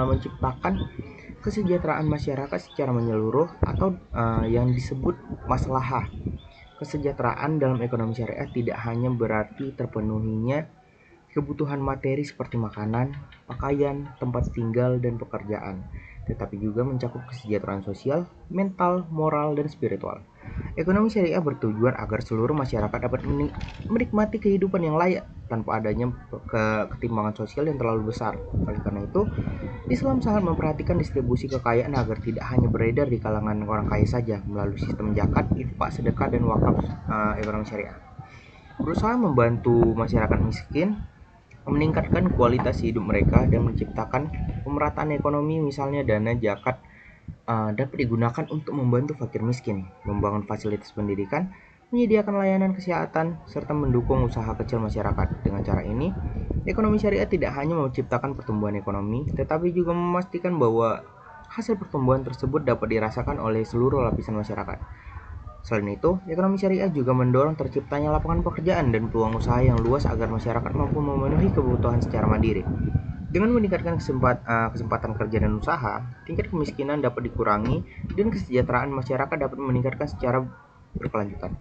menciptakan kesejahteraan masyarakat secara menyeluruh atau yang disebut maslahah. Kesejahteraan dalam ekonomi syariah tidak hanya berarti terpenuhinya kebutuhan materi seperti makanan, pakaian, tempat tinggal, dan pekerjaan, tetapi juga mencakup kesejahteraan sosial, mental, moral, dan spiritual. Ekonomi syariah bertujuan agar seluruh masyarakat dapat menikmati kehidupan yang layak tanpa adanya ketimpangan sosial yang terlalu besar. Oleh karena itu, Islam sangat memperhatikan distribusi kekayaan agar tidak hanya beredar di kalangan orang kaya saja melalui sistem zakat, infak, sedekah, dan wakaf. Ekonomi syariah berusaha membantu masyarakat miskin, meningkatkan kualitas hidup mereka, dan menciptakan pemerataan ekonomi. Misalnya dana zakat dapat digunakan untuk membantu fakir miskin, membangun fasilitas pendidikan, menyediakan layanan kesehatan, serta mendukung usaha kecil masyarakat. Dengan cara ini, ekonomi syariah tidak hanya menciptakan pertumbuhan ekonomi, tetapi juga memastikan bahwa hasil pertumbuhan tersebut dapat dirasakan oleh seluruh lapisan masyarakat. Selain itu, ekonomi syariah juga mendorong terciptanya lapangan pekerjaan dan peluang usaha yang luas agar masyarakat mampu memenuhi kebutuhan secara mandiri. Dengan meningkatkan kesempatan kerja dan usaha, tingkat kemiskinan dapat dikurangi dan kesejahteraan masyarakat dapat meningkatkan secara berkelanjutan.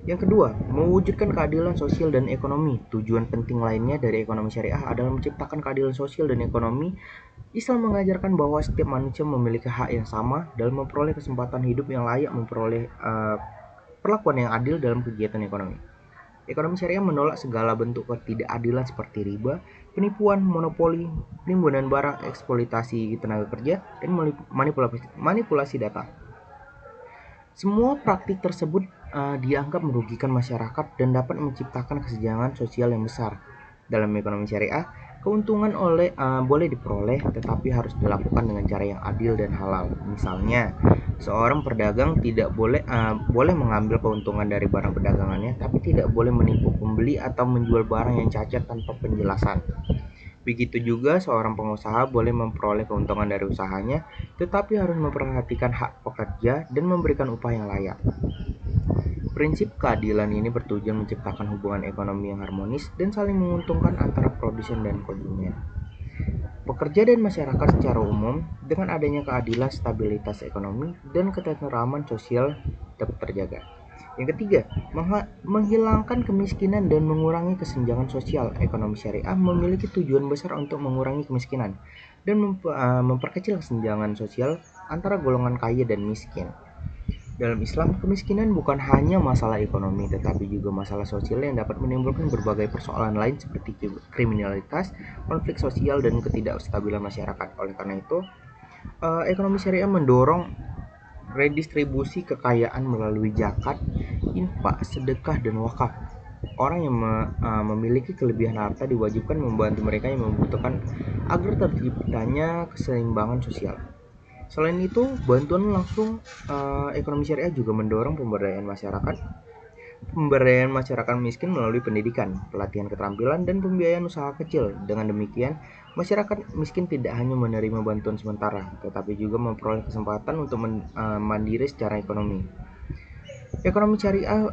Yang kedua, mewujudkan keadilan sosial dan ekonomi. Tujuan penting lainnya dari ekonomi syariah adalah menciptakan keadilan sosial dan ekonomi. Islam mengajarkan bahwa setiap manusia memiliki hak yang sama dalam memperoleh kesempatan hidup yang layak, memperoleh perlakuan yang adil dalam kegiatan ekonomi. Ekonomi syariah menolak segala bentuk ketidakadilan seperti riba, penipuan, monopoli, penimbunan barang, eksploitasi tenaga kerja, dan manipulasi data. Semua praktik tersebut dianggap merugikan masyarakat dan dapat menciptakan kesenjangan sosial yang besar. Dalam ekonomi syariah, keuntungan boleh diperoleh tetapi harus dilakukan dengan cara yang adil dan halal. Misalnya, seorang pedagang tidak boleh mengambil keuntungan dari barang perdagangannya, tapi tidak boleh menipu pembeli atau menjual barang yang cacat tanpa penjelasan. Begitu juga seorang pengusaha boleh memperoleh keuntungan dari usahanya, tetapi harus memperhatikan hak pekerja dan memberikan upah yang layak. Prinsip keadilan ini bertujuan menciptakan hubungan ekonomi yang harmonis dan saling menguntungkan antara produsen dan konsumen. Pekerja dan masyarakat secara umum, dengan adanya keadilan, stabilitas ekonomi, dan ketenteraman sosial dapat terjaga. Yang ketiga, menghilangkan kemiskinan dan mengurangi kesenjangan sosial. Ekonomi syariah memiliki tujuan besar untuk mengurangi kemiskinan dan memperkecil kesenjangan sosial antara golongan kaya dan miskin. Dalam Islam, kemiskinan bukan hanya masalah ekonomi, tetapi juga masalah sosial yang dapat menimbulkan berbagai persoalan lain seperti kriminalitas, konflik sosial, dan ketidakstabilan masyarakat. Oleh karena itu, ekonomi syariah mendorong redistribusi kekayaan melalui zakat, infak, sedekah, dan wakaf. Orang yang memiliki kelebihan harta diwajibkan membantu mereka yang membutuhkan agar terciptanya keseimbangan sosial. Selain itu, bantuan langsung ekonomi syariah juga mendorong pemberdayaan masyarakat miskin melalui pendidikan, pelatihan keterampilan, dan pembiayaan usaha kecil. Dengan demikian, masyarakat miskin tidak hanya menerima bantuan sementara, tetapi juga memperoleh kesempatan untuk mandiri secara ekonomi. Ekonomi syariah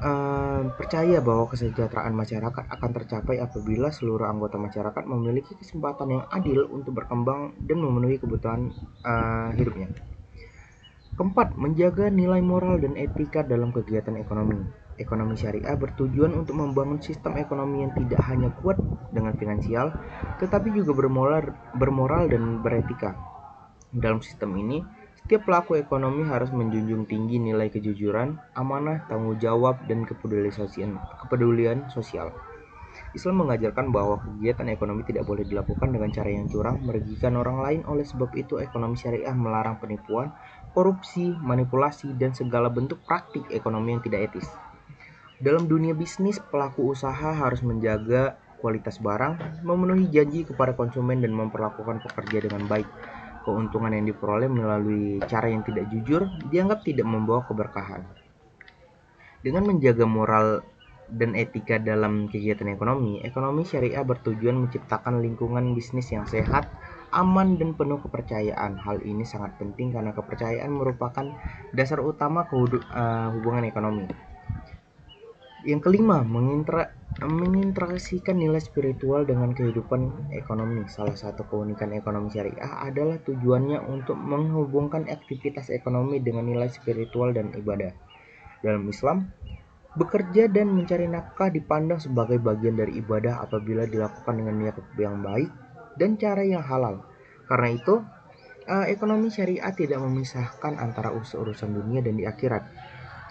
percaya bahwa kesejahteraan masyarakat akan tercapai apabila seluruh anggota masyarakat memiliki kesempatan yang adil untuk berkembang dan memenuhi kebutuhan hidupnya. Keempat, menjaga nilai moral dan etika dalam kegiatan ekonomi. Ekonomi syariah bertujuan untuk membangun sistem ekonomi yang tidak hanya kuat dengan finansial, tetapi juga bermoral dan beretika. Dalam sistem ini, setiap pelaku ekonomi harus menjunjung tinggi nilai kejujuran, amanah, tanggung jawab, dan kepedulian sosial. Islam mengajarkan bahwa kegiatan ekonomi tidak boleh dilakukan dengan cara yang curang, merugikan orang lain. Oleh sebab itu, ekonomi syariah melarang penipuan, korupsi, manipulasi, dan segala bentuk praktik ekonomi yang tidak etis. Dalam dunia bisnis, pelaku usaha harus menjaga kualitas barang, memenuhi janji kepada konsumen, dan memperlakukan pekerja dengan baik. Keuntungan yang diperoleh melalui cara yang tidak jujur dianggap tidak membawa keberkahan. Dengan menjaga moral dan etika dalam kegiatan ekonomi, ekonomi syariah bertujuan menciptakan lingkungan bisnis yang sehat, aman, dan penuh kepercayaan. Hal ini sangat penting karena kepercayaan merupakan dasar utama hubungan ekonomi. Yang kelima, menginteraksikan nilai spiritual dengan kehidupan ekonomi. Salah satu keunikan ekonomi syariah adalah tujuannya untuk menghubungkan aktivitas ekonomi dengan nilai spiritual dan ibadah. Dalam Islam, bekerja dan mencari nafkah dipandang sebagai bagian dari ibadah apabila dilakukan dengan niat yang baik dan cara yang halal. Karena itu, ekonomi syariah tidak memisahkan antara urusan dunia dan di akhirat.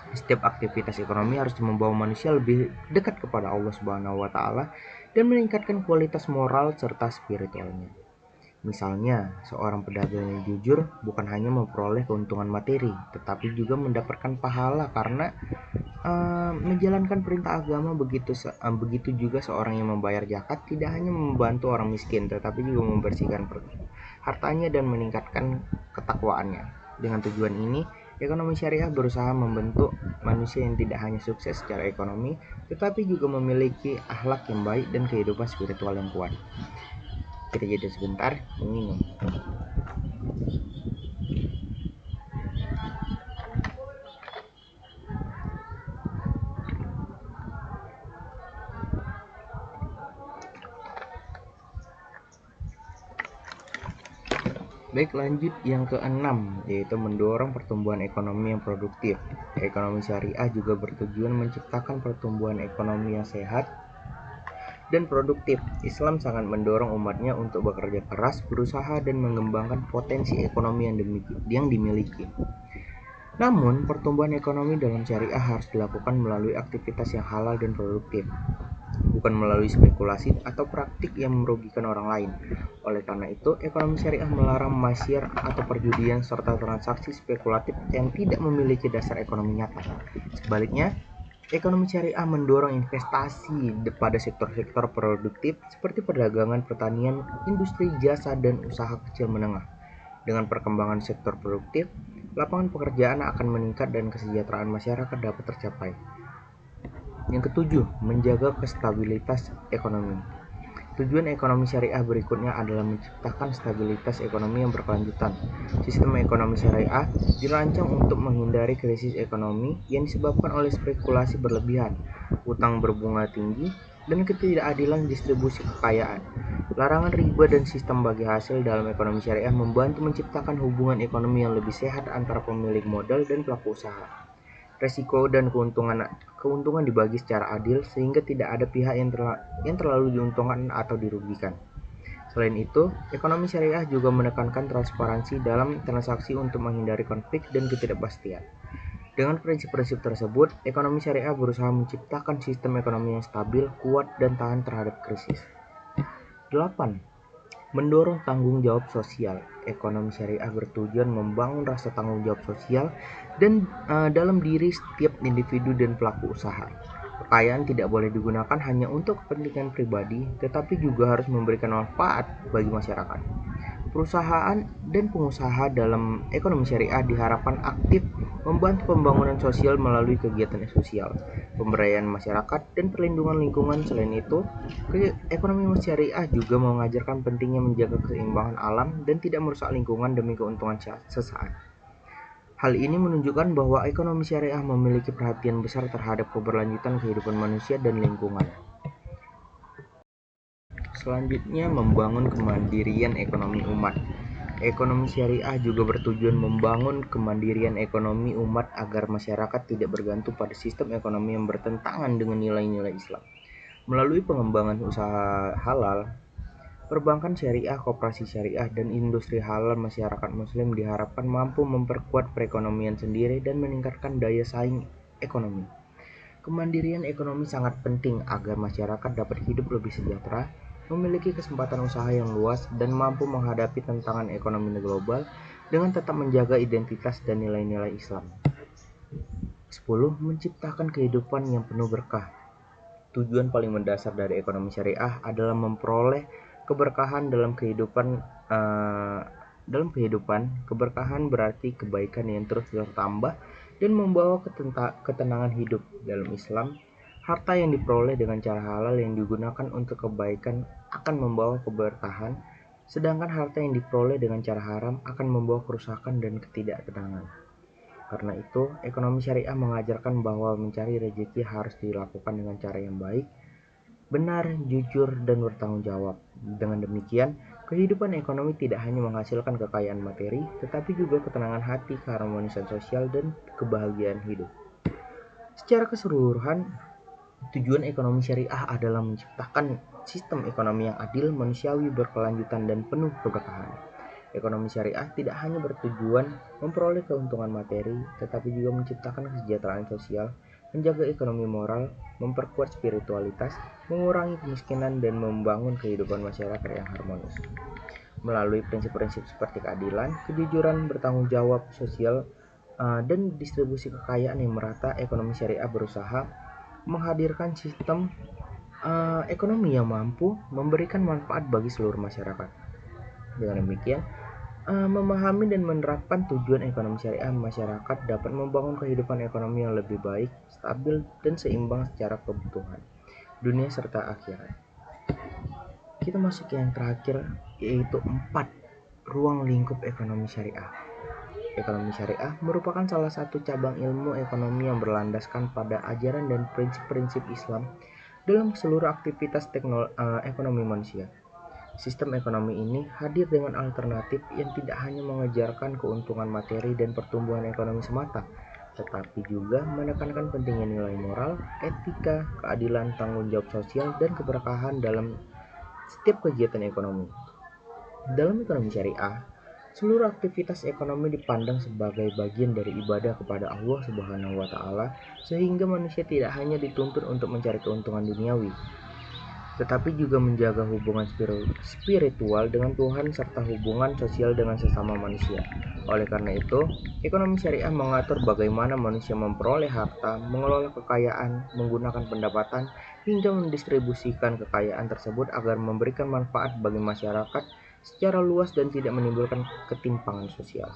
Setiap aktivitas ekonomi harus membawa manusia lebih dekat kepada Allah Subhanahu wa taala dan meningkatkan kualitas moral serta spiritualnya. Misalnya, seorang pedagang yang jujur bukan hanya memperoleh keuntungan materi, tetapi juga mendapatkan pahala karena menjalankan perintah agama. Begitu juga seorang yang membayar zakat tidak hanya membantu orang miskin, tetapi juga membersihkan hartanya dan meningkatkan ketakwaannya. Dengan tujuan ini, ekonomi syariah berusaha membentuk manusia yang tidak hanya sukses secara ekonomi, tetapi juga memiliki akhlak yang baik dan kehidupan spiritual yang kuat. Kita jeda sebentar, minum. Baik, lanjut yang keenam, yaitu mendorong pertumbuhan ekonomi yang produktif. Ekonomi syariah juga bertujuan menciptakan pertumbuhan ekonomi yang sehat dan produktif. Islam sangat mendorong umatnya untuk bekerja keras, berusaha, dan mengembangkan potensi ekonomi yang dimiliki. Namun, pertumbuhan ekonomi dalam syariah harus dilakukan melalui aktivitas yang halal dan produktif, bukan melalui spekulasi atau praktik yang merugikan orang lain. Oleh karena itu, ekonomi syariah melarang masyir atau perjudian serta transaksi spekulatif yang tidak memiliki dasar ekonomi nyata. Sebaliknya, ekonomi syariah mendorong investasi pada sektor-sektor produktif seperti perdagangan, pertanian, industri, jasa, dan usaha kecil menengah. Dengan perkembangan sektor produktif, lapangan pekerjaan akan meningkat dan kesejahteraan masyarakat dapat tercapai. Yang ketujuh, menjaga stabilitas ekonomi. Tujuan ekonomi syariah berikutnya adalah menciptakan stabilitas ekonomi yang berkelanjutan. Sistem ekonomi syariah dirancang untuk menghindari krisis ekonomi yang disebabkan oleh spekulasi berlebihan, utang berbunga tinggi, dan ketidakadilan distribusi kekayaan. Larangan riba dan sistem bagi hasil dalam ekonomi syariah membantu menciptakan hubungan ekonomi yang lebih sehat antara pemilik modal dan pelaku usaha. Resiko dan keuntungan dibagi secara adil sehingga tidak ada pihak yang terlalu diuntungkan atau dirugikan. Selain itu, ekonomi syariah juga menekankan transparansi dalam transaksi untuk menghindari konflik dan ketidakpastian. Dengan prinsip-prinsip tersebut, ekonomi syariah berusaha menciptakan sistem ekonomi yang stabil, kuat, dan tahan terhadap krisis. 8. Mendorong tanggung jawab sosial. Ekonomi syariah bertujuan membangun rasa tanggung jawab sosial dan dalam diri setiap individu dan pelaku usaha. Kekayaan tidak boleh digunakan hanya untuk kepentingan pribadi, tetapi juga harus memberikan manfaat bagi masyarakat. Perusahaan dan pengusaha dalam ekonomi syariah diharapkan aktif membantu pembangunan sosial melalui kegiatan sosial, pemberdayaan masyarakat, dan perlindungan lingkungan. Selain itu, ekonomi syariah juga mengajarkan pentingnya menjaga keseimbangan alam dan tidak merusak lingkungan demi keuntungan sesaat. Hal ini menunjukkan bahwa ekonomi syariah memiliki perhatian besar terhadap keberlanjutan kehidupan manusia dan lingkungan. Selanjutnya, membangun kemandirian ekonomi umat. Ekonomi syariah juga bertujuan membangun kemandirian ekonomi umat agar masyarakat tidak bergantung pada sistem ekonomi yang bertentangan dengan nilai-nilai Islam. Melalui pengembangan usaha halal, perbankan syariah, koperasi syariah, dan industri halal, masyarakat muslim diharapkan mampu memperkuat perekonomian sendiri dan meningkatkan daya saing ekonomi. Kemandirian ekonomi sangat penting agar masyarakat dapat hidup lebih sejahtera, memiliki kesempatan usaha yang luas, dan mampu menghadapi tantangan ekonomi global dengan tetap menjaga identitas dan nilai-nilai Islam. 10. Menciptakan kehidupan yang penuh berkah. Tujuan paling mendasar dari ekonomi syariah adalah memperoleh keberkahan dalam kehidupan. Keberkahan berarti kebaikan yang terus bertambah dan membawa ketenangan hidup. Dalam Islam, harta yang diperoleh dengan cara halal yang digunakan untuk kebaikan akan membawa keberkahan, sedangkan harta yang diperoleh dengan cara haram akan membawa kerusakan dan ketidaktenangan. Karena itu, ekonomi syariah mengajarkan bahwa mencari rezeki harus dilakukan dengan cara yang baik, benar, jujur, dan bertanggung jawab. Dengan demikian, kehidupan ekonomi tidak hanya menghasilkan kekayaan materi, tetapi juga ketenangan hati, keharmonisan sosial, dan kebahagiaan hidup. Secara keseluruhan, tujuan ekonomi syariah adalah menciptakan sistem ekonomi yang adil, manusiawi, berkelanjutan, dan penuh keberkahan. Ekonomi syariah tidak hanya bertujuan memperoleh keuntungan materi, tetapi juga menciptakan kesejahteraan sosial, menjaga ekonomi moral, memperkuat spiritualitas, mengurangi kemiskinan, dan membangun kehidupan masyarakat yang harmonis. Melalui prinsip-prinsip seperti keadilan, kejujuran, bertanggung jawab sosial, dan distribusi kekayaan yang merata, ekonomi syariah berusaha menghadirkan sistem ekonomi yang mampu memberikan manfaat bagi seluruh masyarakat. Dengan demikian, memahami dan menerapkan tujuan ekonomi syariah, masyarakat dapat membangun kehidupan ekonomi yang lebih baik, stabil, dan seimbang secara kebutuhan dunia serta akhirat. Kita masuk ke yang terakhir, yaitu 4. Ruang lingkup ekonomi syariah. Ekonomi syariah merupakan salah satu cabang ilmu ekonomi yang berlandaskan pada ajaran dan prinsip-prinsip Islam dalam seluruh aktivitas ekonomi manusia. Sistem ekonomi ini hadir dengan alternatif yang tidak hanya mengejarkan keuntungan materi dan pertumbuhan ekonomi semata, tetapi juga menekankan pentingnya nilai moral, etika, keadilan, tanggung jawab sosial, dan keberkahan dalam setiap kegiatan ekonomi. Dalam ekonomi syariah, seluruh aktivitas ekonomi dipandang sebagai bagian dari ibadah kepada Allah Subhanahu wa Ta'ala, sehingga manusia tidak hanya dituntut untuk mencari keuntungan duniawi, tetapi juga menjaga hubungan spiritual dengan Tuhan serta hubungan sosial dengan sesama manusia. Oleh karena itu, ekonomi syariah mengatur bagaimana manusia memperoleh harta, mengelola kekayaan, menggunakan pendapatan, hingga mendistribusikan kekayaan tersebut agar memberikan manfaat bagi masyarakat secara luas dan tidak menimbulkan ketimpangan sosial.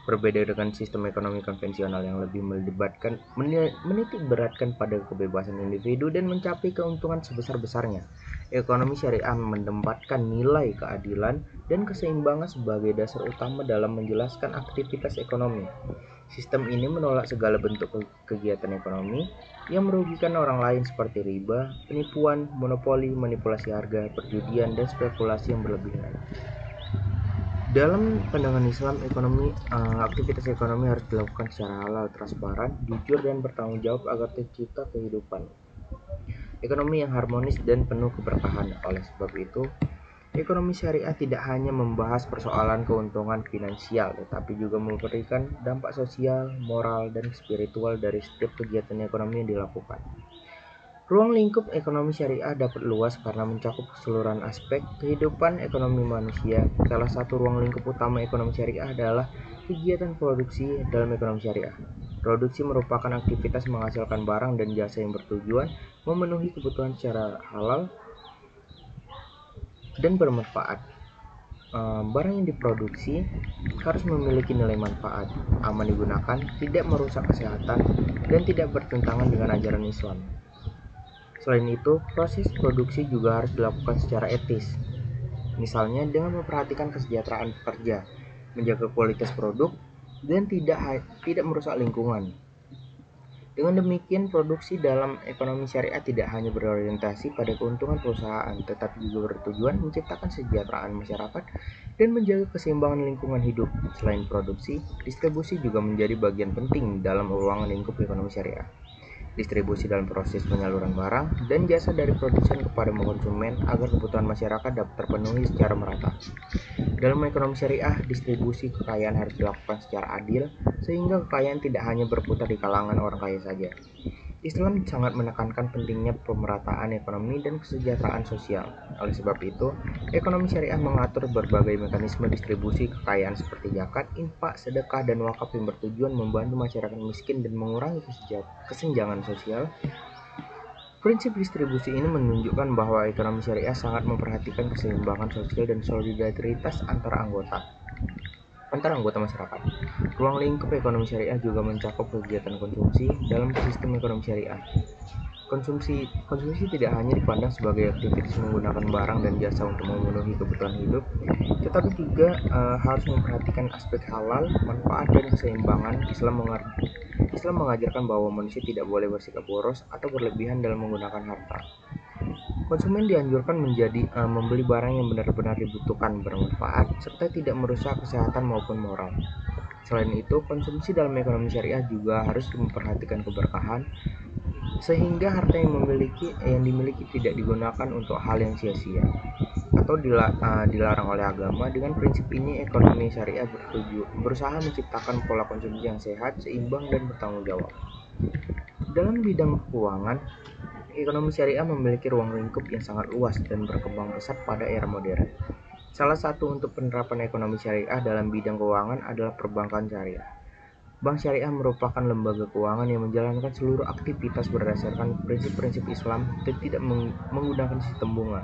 Berbeda dengan sistem ekonomi konvensional yang lebih menitik beratkan pada kebebasan individu dan mencapai keuntungan sebesar-besarnya, ekonomi syariah menempatkan nilai keadilan dan keseimbangan sebagai dasar utama dalam menjelaskan aktivitas ekonomi. Sistem ini menolak segala bentuk kegiatan ekonomi yang merugikan orang lain seperti riba, penipuan, monopoli, manipulasi harga, perjudian, dan spekulasi yang berlebihan. Dalam pandangan Islam, aktivitas ekonomi harus dilakukan secara halal, transparan, jujur, dan bertanggung jawab agar tercipta kehidupan ekonomi yang harmonis dan penuh keberkahan. Oleh sebab itu, ekonomi syariah tidak hanya membahas persoalan keuntungan finansial, tetapi juga memberikan dampak sosial, moral, dan spiritual dari setiap kegiatan ekonomi yang dilakukan. Ruang lingkup ekonomi syariah dapat luas karena mencakup keseluruhan aspek kehidupan ekonomi manusia. Salah satu ruang lingkup utama ekonomi syariah adalah kegiatan produksi dalam ekonomi syariah. Produksi merupakan aktivitas menghasilkan barang dan jasa yang bertujuan memenuhi kebutuhan secara halal dan bermanfaat. Barang yang diproduksi harus memiliki nilai manfaat, aman digunakan, tidak merusak kesehatan, dan tidak bertentangan dengan ajaran Islam. Selain itu, proses produksi juga harus dilakukan secara etis, misalnya dengan memperhatikan kesejahteraan pekerja, menjaga kualitas produk, dan tidak merusak lingkungan. Dengan demikian, produksi dalam ekonomi syariah tidak hanya berorientasi pada keuntungan perusahaan, tetapi juga bertujuan menciptakan kesejahteraan masyarakat dan menjaga keseimbangan lingkungan hidup. Selain produksi, distribusi juga menjadi bagian penting dalam ruang lingkup ekonomi syariah. Distribusi dalam proses penyaluran barang dan jasa dari produsen kepada konsumen agar kebutuhan masyarakat dapat terpenuhi secara merata. Dalam ekonomi syariah, distribusi kekayaan harus dilakukan secara adil, sehingga kekayaan tidak hanya berputar di kalangan orang kaya saja. Islam sangat menekankan pentingnya pemerataan ekonomi dan kesejahteraan sosial. Oleh sebab itu, ekonomi syariah mengatur berbagai mekanisme distribusi kekayaan seperti zakat, infak, sedekah, dan wakaf yang bertujuan membantu masyarakat miskin dan mengurangi kesenjangan sosial. Prinsip distribusi ini menunjukkan bahwa ekonomi syariah sangat memperhatikan keseimbangan sosial dan solidaritas antar anggota masyarakat. Ruang lingkup ekonomi syariah juga mencakup kegiatan konsumsi dalam sistem ekonomi syariah. Konsumsi tidak hanya dipandang sebagai aktivitas menggunakan barang dan jasa untuk memenuhi kebutuhan hidup, tetapi juga harus memperhatikan aspek halal, manfaat, dan keseimbangan. Islam mengajarkan bahwa manusia tidak boleh bersikap boros atau berlebihan dalam menggunakan harta. Konsumen dianjurkan membeli barang yang benar-benar dibutuhkan, bermanfaat, serta tidak merusak kesehatan maupun moral. Selain itu, konsumsi dalam ekonomi syariah juga harus memperhatikan keberkahan, sehingga harta yang dimiliki tidak digunakan untuk hal yang sia-sia atau dilarang oleh agama. Dengan prinsip ini, ekonomi syariah berusaha menciptakan pola konsumsi yang sehat, seimbang, dan bertanggung jawab. Dalam bidang keuangan, ekonomi syariah memiliki ruang lingkup yang sangat luas dan berkembang pesat pada era modern. Salah satu untuk penerapan ekonomi syariah dalam bidang keuangan adalah perbankan syariah. Bank syariah merupakan lembaga keuangan yang menjalankan seluruh aktivitas berdasarkan prinsip-prinsip Islam dan tidak menggunakan sistem bunga.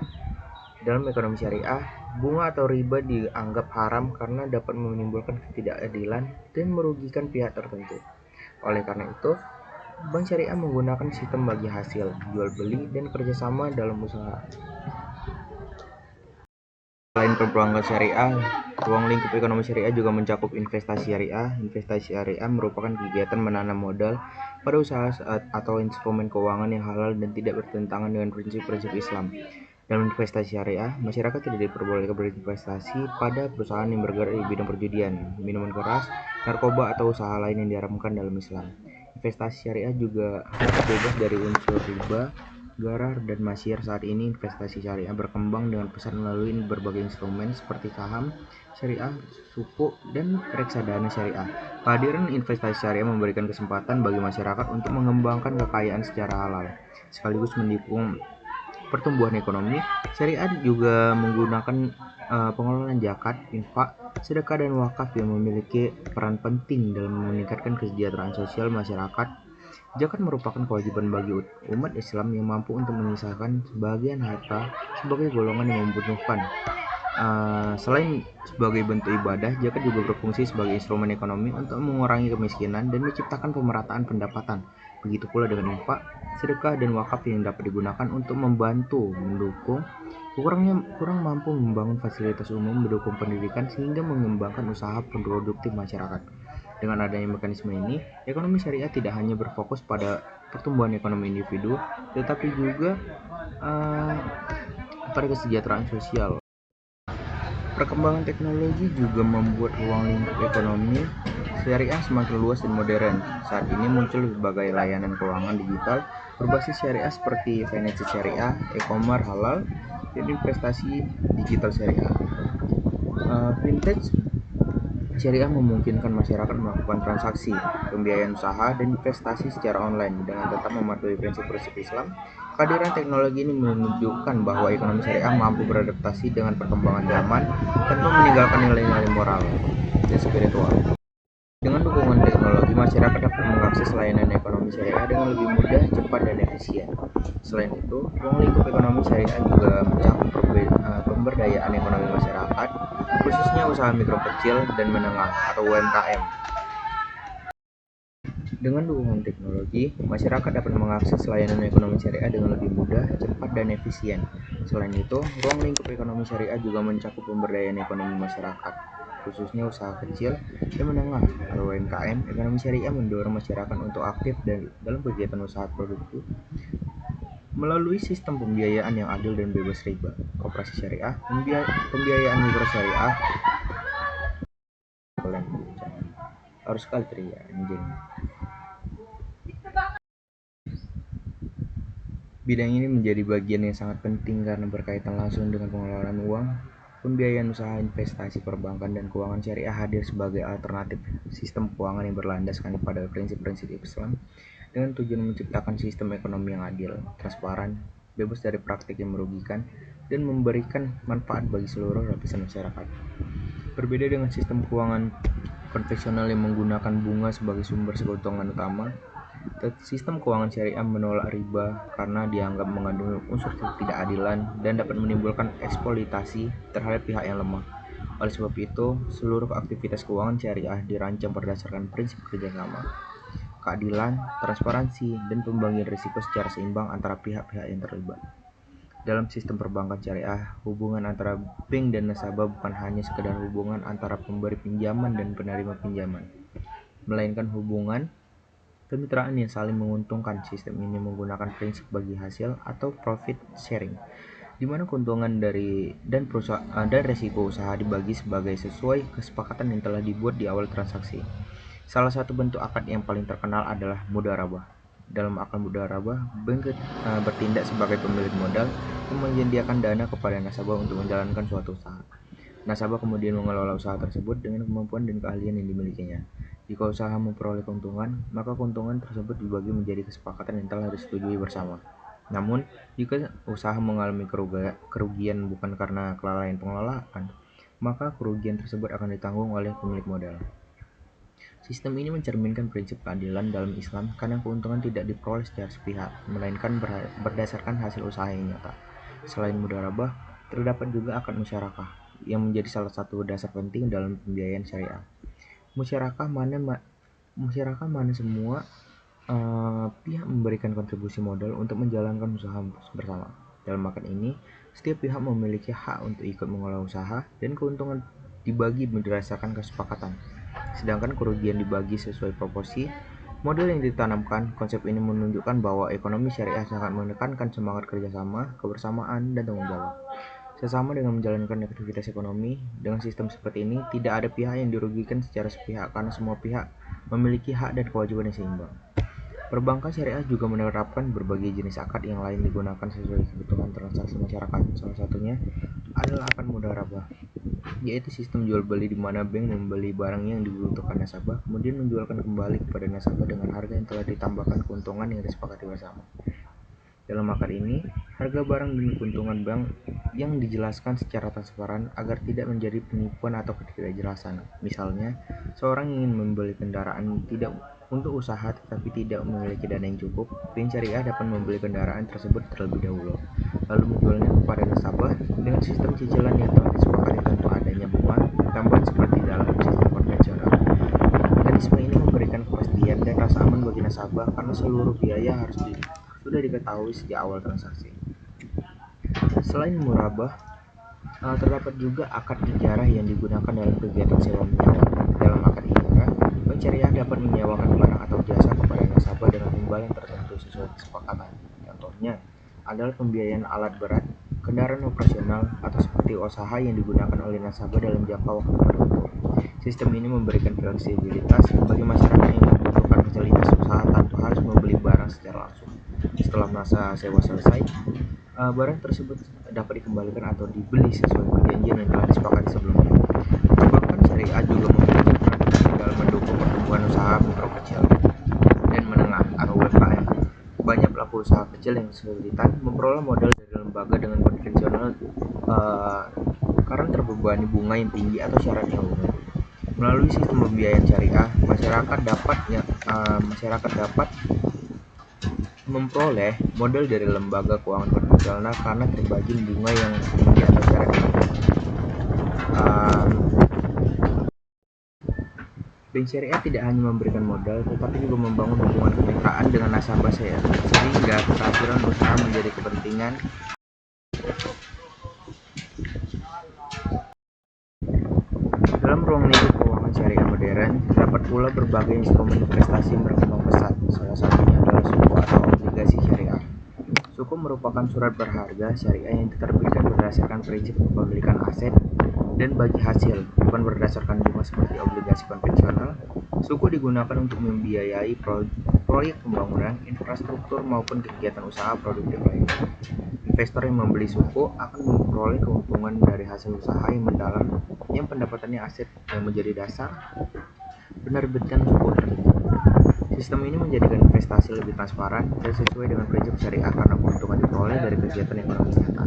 Dalam ekonomi syariah, bunga atau riba dianggap haram karena dapat menimbulkan ketidakadilan dan merugikan pihak tertentu. Oleh karena itu, bank syariah menggunakan sistem bagi hasil, jual beli, dan kerjasama dalam usaha. Selain perbankan syariah, ruang lingkup ekonomi syariah juga mencakup investasi syariah. Investasi syariah merupakan kegiatan menanam modal pada usaha atau instrumen keuangan yang halal dan tidak bertentangan dengan prinsip-prinsip Islam. Dalam investasi syariah, masyarakat tidak diperbolehkan berinvestasi pada perusahaan yang bergerak di bidang perjudian, minuman keras, narkoba, atau usaha lain yang diharamkan dalam Islam. Investasi syariah juga harus bebas dari unsur riba, gharar, dan masyir. Saat ini investasi syariah berkembang dengan pesat melalui berbagai instrumen seperti saham syariah, suku, dan reksadana syariah. Kehadiran investasi syariah memberikan kesempatan bagi masyarakat untuk mengembangkan kekayaan secara halal, sekaligus mendukung pertumbuhan ekonomi. Syariat juga menggunakan pengelolaan zakat, infak, sedekah, dan wakaf yang memiliki peran penting dalam meningkatkan kesejahteraan sosial masyarakat. Zakat merupakan kewajiban bagi umat Islam yang mampu untuk menyisahkan sebagian harta sebagai golongan yang membutuhkan. Selain sebagai bentuk ibadah, zakat juga berfungsi sebagai instrumen ekonomi untuk mengurangi kemiskinan dan menciptakan pemerataan pendapatan. Begitu pula dengan infak, sedekah, dan wakaf yang dapat digunakan untuk membantu mendukung kurang mampu, membangun fasilitas umum, mendukung pendidikan, sehingga mengembangkan usaha produktif masyarakat. Dengan adanya mekanisme ini, ekonomi syariah tidak hanya berfokus pada pertumbuhan ekonomi individu, tetapi juga pada kesejahteraan sosial. Perkembangan teknologi juga membuat ruang lingkup ekonomi syariah semakin luas dan modern. Saat ini muncul berbagai layanan keuangan digital berbasis syariah seperti finance syariah, e-commerce halal, dan investasi digital syariah. Fintech syariah memungkinkan masyarakat melakukan transaksi, pembiayaan usaha, dan investasi secara online dengan tetap mematuhi prinsip-prinsip Islam. Kehadiran teknologi ini menunjukkan bahwa ekonomi syariah mampu beradaptasi dengan perkembangan zaman tanpa meninggalkan nilai-nilai moral dan spiritual. Dengan dukungan teknologi, masyarakat dapat mengakses layanan ekonomi syariah dengan lebih mudah, cepat, dan efisien. Selain itu, ruang lingkup ekonomi syariah juga mencakup pemberdayaan ekonomi masyarakat, khususnya usaha mikro kecil dan menengah atau UMKM. Dengan dukungan teknologi, masyarakat dapat mengakses layanan ekonomi syariah dengan lebih mudah, cepat, dan efisien. Selain itu, ruang lingkup ekonomi syariah juga mencakup pemberdayaan ekonomi masyarakat, khususnya usaha kecil dan menengah atau UMKM. Ekonomi syariah mendorong masyarakat untuk aktif dalam kegiatan usaha produktif melalui sistem pembiayaan yang adil dan bebas riba. Koperasi syariah, pembiayaan mikro syariah, harus sekali teriak anjing. Bidang ini menjadi bagian yang sangat penting karena berkaitan langsung dengan pengelolaan uang. Pembiayaan usaha, investasi, perbankan, dan keuangan syariah hadir sebagai alternatif sistem keuangan yang berlandaskan pada prinsip-prinsip Islam dengan tujuan menciptakan sistem ekonomi yang adil, transparan, bebas dari praktik yang merugikan, dan memberikan manfaat bagi seluruh lapisan masyarakat. Berbeda dengan sistem keuangan konvensional yang menggunakan bunga sebagai sumber keuntungan utama, sistem keuangan syariah menolak riba karena dianggap mengandung unsur ketidakadilan dan dapat menimbulkan eksploitasi terhadap pihak yang lemah. Oleh sebab itu, seluruh aktivitas keuangan syariah dirancang berdasarkan prinsip kerjasama, keadilan, transparansi, dan pembagian risiko secara seimbang antara pihak-pihak yang terlibat. Dalam sistem perbankan syariah, hubungan antara bank dan nasabah bukan hanya sekedar hubungan antara pemberi pinjaman dan penerima pinjaman, melainkan hubungan kemitraan yang saling menguntungkan. Sistem ini menggunakan prinsip bagi hasil atau profit sharing, di mana keuntungan dan resiko usaha dibagi sesuai kesepakatan yang telah dibuat di awal transaksi. Salah satu bentuk akad yang paling terkenal adalah mudharabah. Dalam akad mudharabah, bank bertindak sebagai pemilik modal yang menyediakan dana kepada nasabah untuk menjalankan suatu usaha. Nasabah kemudian mengelola usaha tersebut dengan kemampuan dan keahlian yang dimilikinya. Jika usaha memperoleh keuntungan, maka keuntungan tersebut dibagi menjadi kesepakatan yang telah disetujui bersama. Namun, jika usaha mengalami kerugian bukan karena kelalaian pengelolaan, maka kerugian tersebut akan ditanggung oleh pemilik modal. Sistem ini mencerminkan prinsip keadilan dalam Islam karena keuntungan tidak diperoleh secara sepihak, melainkan berdasarkan hasil usaha yang nyata. Selain mudharabah, terdapat juga akad musyarakah yang menjadi salah satu dasar penting dalam pembiayaan syariah. Musyarakah mana semua pihak memberikan kontribusi modal untuk menjalankan usaha bersama. Dalam akad ini, setiap pihak memiliki hak untuk ikut mengelola usaha dan keuntungan dibagi berdasarkan kesepakatan. Sedangkan kerugian dibagi sesuai proporsi Model yang ditanamkan, konsep ini menunjukkan bahwa ekonomi syariah sangat menekankan semangat kerjasama, kebersamaan, dan tanggung jawab. Sesama dengan menjalankan aktivitas ekonomi, dengan sistem seperti ini, tidak ada pihak yang dirugikan secara sepihak karena semua pihak memiliki hak dan kewajiban yang seimbang. Perbankan syariah juga menerapkan berbagai jenis akad yang lain digunakan sesuai kebutuhan transaksi masyarakat. Salah satunya adalah akad mudharabah, yaitu sistem jual beli di mana bank membeli barang yang dibutuhkan nasabah, kemudian menjualkan kembali kepada nasabah dengan harga yang telah ditambahkan keuntungan yang disepakati bersama. Dalam akad ini, harga barang dan keuntungan bank yang dijelaskan secara transparan agar tidak menjadi penipuan atau ketidakjelasan. Misalnya, seorang ingin membeli kendaraan tidak untuk usaha tetapi tidak memiliki dana yang cukup, bank syariah dapat membeli kendaraan tersebut terlebih dahulu, lalu menjualnya kepada nasabah dengan sistem cicilan yang telah disepakati tanpa adanya bunga tambahan seperti dalam sistem konvensional. Mekanisme ini memberikan kepastian dan rasa aman bagi nasabah karena seluruh biaya sudah diketahui sejak awal transaksi. Selain murabah, terdapat juga akad ijarah yang digunakan dalam kegiatan sewa menyewa. Dalam akad ijarah, bank syariah dapat menyewakan barang atau jasa kepada nasabah dengan imbalan tertentu sesuai kesepakatan. Contohnya adalah pembiayaan alat berat, kendaraan operasional, atau seperti usaha yang digunakan oleh nasabah dalam jangka waktu tertentu. Sistem ini memberikan fleksibilitas bagi masyarakat yang membutuhkan fasilitas usaha tanpa harus membeli barang secara langsung. Setelah masa sewa selesai, barang tersebut dapat dikembalikan atau dibeli sesuai perjanjian yang telah disepakati sebelumnya. Perbankan syariah juga memiliki peran penting dalam mendukung pertumbuhan usaha mikro kecil dan menengah atau UMKM. Banyak pelaku usaha kecil yang kesulitan memperoleh modal dari lembaga dengan konvensional karena terbebani bunga yang tinggi atau syarat yang rumit. Melalui sistem pembiayaan syariah, masyarakat dapat memperoleh modal dari lembaga keuangan konvensional karena terbagi bunga yang tinggi atau syarat yang rumit. Bank syariah tidak hanya memberikan modal, tetapi juga membangun hubungan kemitraan dengan nasabah sehingga keberhasilan usaha menjadi kepentingan. Dalam ruang lingkup keuangan syariah modern, terdapat pula berbagai instrumen investasi yang berkembang pesat. Salah satunya adalah suku atau obligasi syariah. Suku merupakan surat berharga syariah yang diterbitkan berdasarkan prinsip kepemilikan aset dan bagi hasil, bukan berdasarkan bunga seperti obligasi konvensional. Suku digunakan untuk membiayai proyek pembangunan, infrastruktur maupun kegiatan usaha produktif lainnya. Investor yang membeli suku akan memperoleh keuntungan dari hasil usaha yang mendalam yang pendapatannya aset yang menjadi dasar penerbitan suku tersebut. Sistem ini menjadikan investasi lebih transparan dan sesuai dengan prinsip syariah karena keuntungan diperoleh dari kegiatan ekonomi nyata.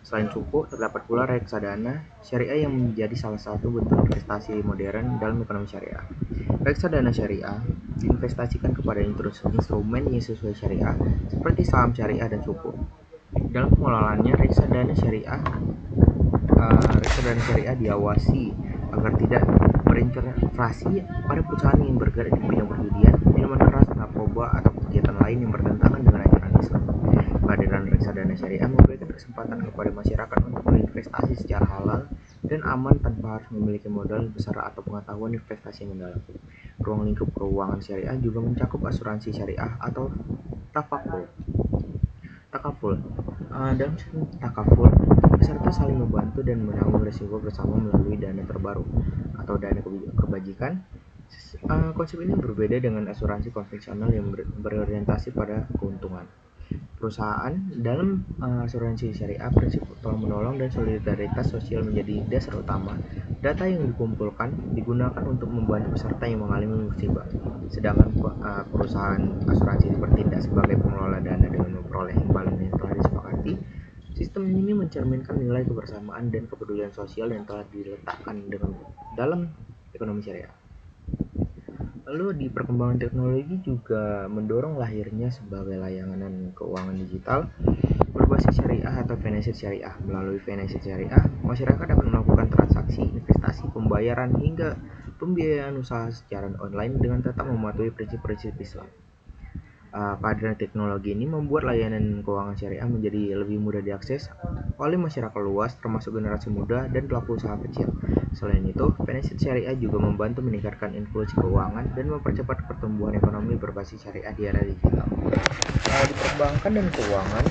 Selain suku, terdapat pula reksadana syariah yang menjadi salah satu bentuk investasi modern dalam ekonomi syariah. Reksadana syariah diinvestasikan kepada instrumen yang sesuai syariah seperti saham syariah dan suku. Dalam pengelolaannya, reksadana syariah diawasi agar tidak berinvestasi pada perusahaan yang bergerak di bidang perjudian, minuman keras, narkoba, atau kegiatan lain yang bertentangan dengan ajaran Islam. Kehadiran reksadana syariah memberikan kesempatan kepada masyarakat untuk berinvestasi secara halal dan aman tanpa harus memiliki modal besar atau pengetahuan investasi yang mendalam. Ruang lingkup keuangan syariah juga mencakup asuransi syariah atau takaful. Dalam sistem takaful, peserta saling membantu dan menanggung risiko bersama melalui dana terbaru atau dana kebajikan. Konsep ini berbeda dengan asuransi konvensional yang berorientasi pada keuntungan. Perusahaan dalam asuransi syariah, prinsip tolong-menolong dan solidaritas sosial menjadi dasar utama. Data yang dikumpulkan digunakan untuk membantu peserta yang mengalami musibah, sedangkan perusahaan asuransi bertindak sebagai pengelola dana dengan memperoleh imbalan yang telah disepakati. Sistem ini mencerminkan nilai kebersamaan dan kepedulian sosial yang telah diletakkan dalam ekonomi syariah. Lalu di perkembangan teknologi juga mendorong lahirnya sebagai layanan keuangan digital berbasis syariah atau financial syariah. Melalui financial syariah, masyarakat dapat melakukan transaksi, investasi, pembayaran, hingga pembiayaan usaha secara online dengan tetap mematuhi prinsip-prinsip Islam. Kehadiran teknologi ini membuat layanan keuangan syariah menjadi lebih mudah diakses oleh masyarakat luas, termasuk generasi muda dan pelaku usaha kecil. Selain itu, pensiun syariah juga membantu meningkatkan inklusi keuangan dan mempercepat pertumbuhan ekonomi berbasis syariah di era digital. Di perbankan dan keuangan,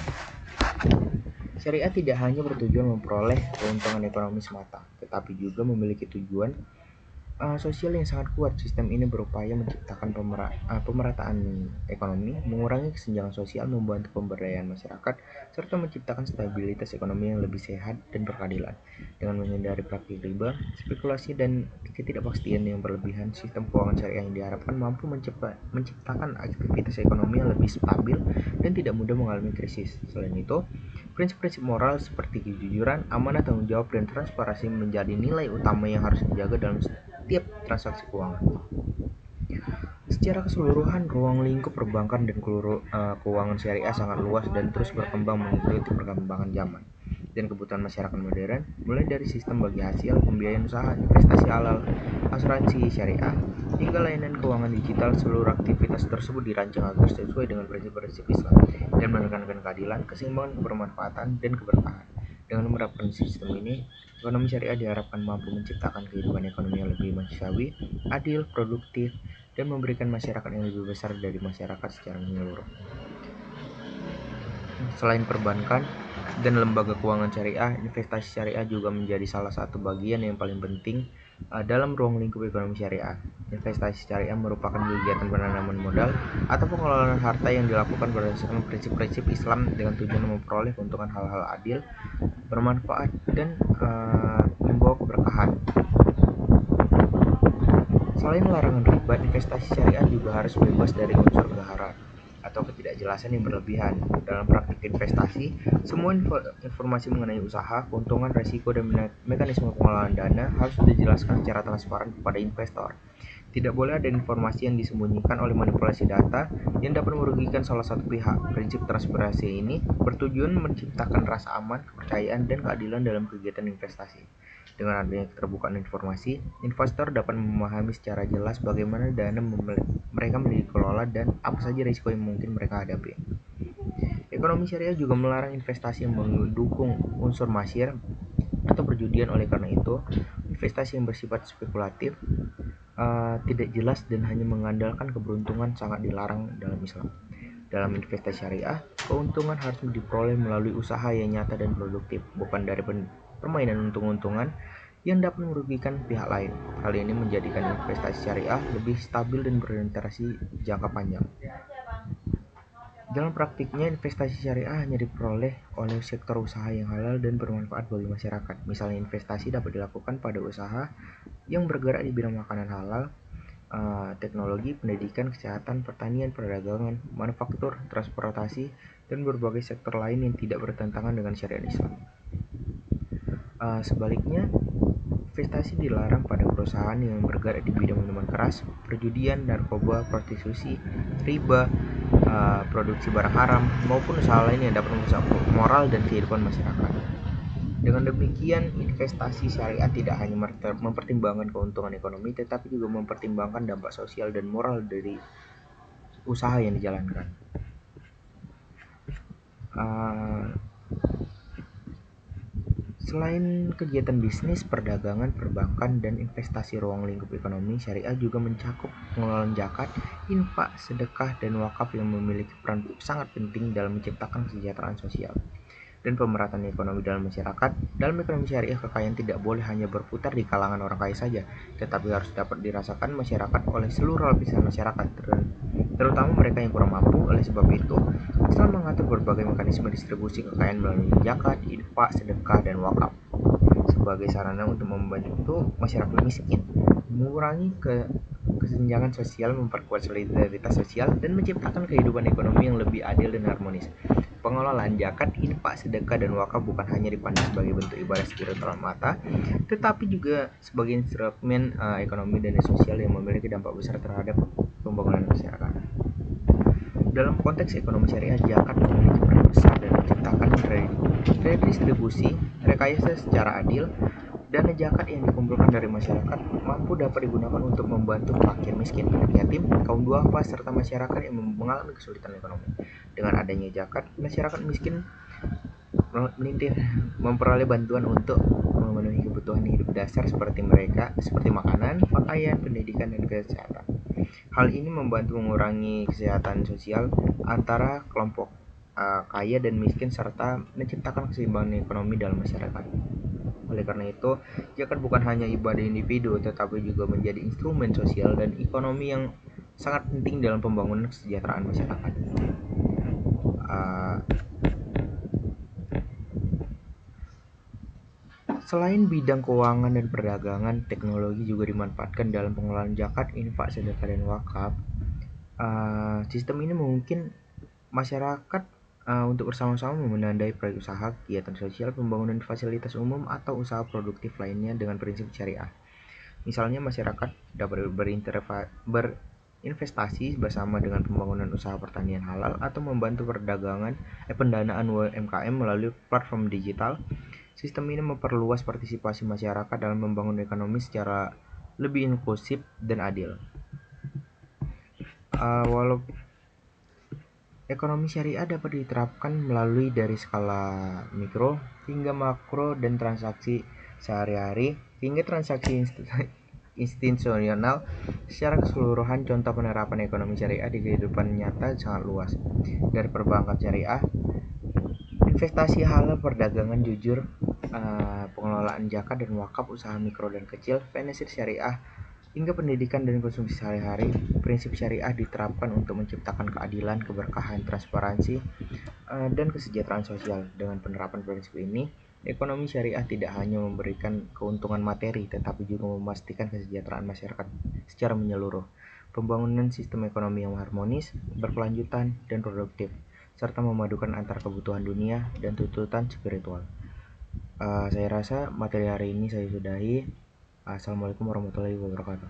syariah tidak hanya bertujuan memperoleh keuntungan ekonomi semata, tetapi juga memiliki tujuan sosial yang sangat kuat. Sistem ini berupaya menciptakan pemerataan ekonomi, mengurangi kesenjangan sosial, membantu pemberdayaan masyarakat, serta menciptakan stabilitas ekonomi yang lebih sehat dan berkeadilan. Dengan menghindari praktik riba, spekulasi, dan ketidakpastian yang berlebihan, sistem keuangan syariah yang diharapkan mampu menciptakan aktivitas ekonomi yang lebih stabil dan tidak mudah mengalami krisis. Selain itu, prinsip-prinsip moral seperti kejujuran, amanah, tanggung jawab, dan transparansi menjadi nilai utama yang harus dijaga dalam setiap transaksi keuangan. Secara keseluruhan, ruang lingkup perbankan dan keuangan syariah sangat luas dan terus berkembang mengikuti perkembangan zaman dan kebutuhan masyarakat modern, mulai dari sistem bagi hasil, pembiayaan usaha, investasi halal, asuransi syariah, hingga layanan keuangan digital. Seluruh aktivitas tersebut dirancang agar sesuai dengan prinsip-prinsip Islam dan menekankan keadilan, keseimbangan, kebermanfaatan, dan keberkahan. Dengan menerapkan sistem ini, ekonomi syariah diharapkan mampu menciptakan kehidupan ekonomi yang lebih manusiawi, adil, produktif, dan memberikan masyarakat yang lebih besar dari masyarakat secara menyeluruh. Selain perbankan dan lembaga keuangan syariah, investasi syariah juga menjadi salah satu bagian yang paling penting dalam ruang lingkup ekonomi syariah. Investasi syariah merupakan kegiatan penanaman modal atau pengelolaan harta yang dilakukan berdasarkan prinsip-prinsip Islam dengan tujuan memperoleh keuntungan hal-hal adil, bermanfaat, dan membawa keberkahan. Selain larangan riba, investasi syariah juga harus bebas dari unsur gahara atau ketidakjelasan yang berlebihan. Dalam praktik investasi, semua informasi mengenai usaha, keuntungan, resiko, dan mekanisme pengelolaan dana harus dijelaskan secara transparan kepada investor. Tidak boleh ada informasi yang disembunyikan oleh manipulasi data yang dapat merugikan salah satu pihak. Prinsip transparansi ini bertujuan menciptakan rasa aman, kepercayaan, dan keadilan dalam kegiatan investasi. Dengan adanya keterbukaan informasi, investor dapat memahami secara jelas bagaimana dana mereka dikelola dan apa saja risiko yang mungkin mereka hadapi. Ekonomi syariah juga melarang investasi yang mendukung unsur masyir atau perjudian. Oleh karena itu, investasi yang bersifat spekulatif, tidak jelas, dan hanya mengandalkan keberuntungan sangat dilarang dalam Islam. Dalam investasi syariah, keuntungan harus diperoleh melalui usaha yang nyata dan produktif, bukan dari permainan untung-untungan yang dapat merugikan pihak lain. Hal ini menjadikan investasi syariah lebih stabil dan berorientasi jangka panjang. Dalam praktiknya, investasi syariah hanya diperoleh oleh sektor usaha yang halal dan bermanfaat bagi masyarakat. Misalnya, investasi dapat dilakukan pada usaha yang bergerak di bidang makanan halal, teknologi, pendidikan, kesehatan, pertanian, perdagangan, manufaktur, transportasi, dan berbagai sektor lain yang tidak bertentangan dengan syariat Islam. Sebaliknya, investasi dilarang pada perusahaan yang bergerak di bidang minuman keras, perjudian, narkoba, prostitusi, riba, produksi barang haram, maupun usaha lain yang dapat merusak moral dan kehidupan masyarakat. Dengan demikian, investasi syariah tidak hanya mempertimbangkan keuntungan ekonomi, tetapi juga mempertimbangkan dampak sosial dan moral dari usaha yang dijalankan. Selain kegiatan bisnis, perdagangan, perbankan, dan investasi, ruang lingkup ekonomi syariah juga mencakup pengelolaan zakat, infak, sedekah, dan wakaf yang memiliki peran sangat penting dalam menciptakan kesejahteraan sosial dan pemerataan ekonomi dalam masyarakat. Dalam ekonomi syariah, kekayaan tidak boleh hanya berputar di kalangan orang kaya saja, tetapi harus dapat dirasakan masyarakat oleh seluruh lapisan masyarakat, terutama mereka yang kurang mampu. Oleh sebab itu, Islam mengatur berbagai mekanisme distribusi kekayaan melalui zakat, infak, sedekah, dan wakaf sebagai sarana untuk membantu masyarakat miskin, mengurangi kesenjangan sosial, memperkuat solidaritas sosial, dan menciptakan kehidupan ekonomi yang lebih adil dan harmonis. Pengelolaan zakat, infak, sedekah, dan wakaf bukan hanya dipandang sebagai bentuk ibadah spiritual mata, tetapi juga sebagai instrumen ekonomi dan sosial yang memiliki dampak besar terhadap pembangunan masyarakat. Dalam konteks ekonomi syariah, zakat memiliki peran besar dalam menciptakan redistribusi, rekayasa secara adil, Dana zakat yang dikumpulkan dari masyarakat mampu dapat digunakan untuk membantu fakir miskin, anak yatim, kaum duafa, serta masyarakat yang mengalami kesulitan ekonomi. Dengan adanya zakat, masyarakat miskin melintir memperoleh bantuan untuk memenuhi kebutuhan hidup dasar seperti makanan, pakaian, pendidikan, dan kesehatan. Hal ini membantu mengurangi kesehatan sosial antara kelompok kaya dan miskin serta menciptakan keseimbangan ekonomi dalam masyarakat. Oleh karena itu, zakat bukan hanya ibadah individu tetapi juga menjadi instrumen sosial dan ekonomi yang sangat penting dalam pembangunan kesejahteraan masyarakat. Uh, Selain bidang keuangan dan perdagangan, teknologi juga dimanfaatkan dalam pengelolaan zakat, infak, sedekah, dan wakaf. Sistem ini mungkin masyarakat untuk bersama-sama menandai proyek usaha, kegiatan sosial, pembangunan fasilitas umum, atau usaha produktif lainnya dengan prinsip syariah. Misalnya masyarakat dapat berinvestasi bersama dengan pembangunan usaha pertanian halal atau membantu pendanaan UMKM melalui platform digital. Sistem ini memperluas partisipasi masyarakat dalam membangun ekonomi secara lebih inklusif dan adil. Walau ekonomi syariah dapat diterapkan melalui dari skala mikro hingga makro dan transaksi sehari-hari hingga transaksi institusional. Secara keseluruhan, contoh penerapan ekonomi syariah di kehidupan nyata sangat luas. Dari perbankan syariah, investasi halal, perdagangan jujur, pengelolaan zakat dan wakaf, usaha mikro dan kecil, finance syariah, hingga pendidikan dan konsumsi sehari-hari. Prinsip syariah diterapkan untuk menciptakan keadilan, keberkahan, transparansi, dan kesejahteraan sosial. Dengan penerapan prinsip ini, ekonomi syariah tidak hanya memberikan keuntungan materi, tetapi juga memastikan kesejahteraan masyarakat secara menyeluruh. Pembangunan sistem ekonomi yang harmonis, berkelanjutan, dan produktif, serta memadukan antara kebutuhan dunia dan tuntutan spiritual. Saya rasa materi hari ini saya sudahi. Assalamualaikum warahmatullahi wabarakatuh.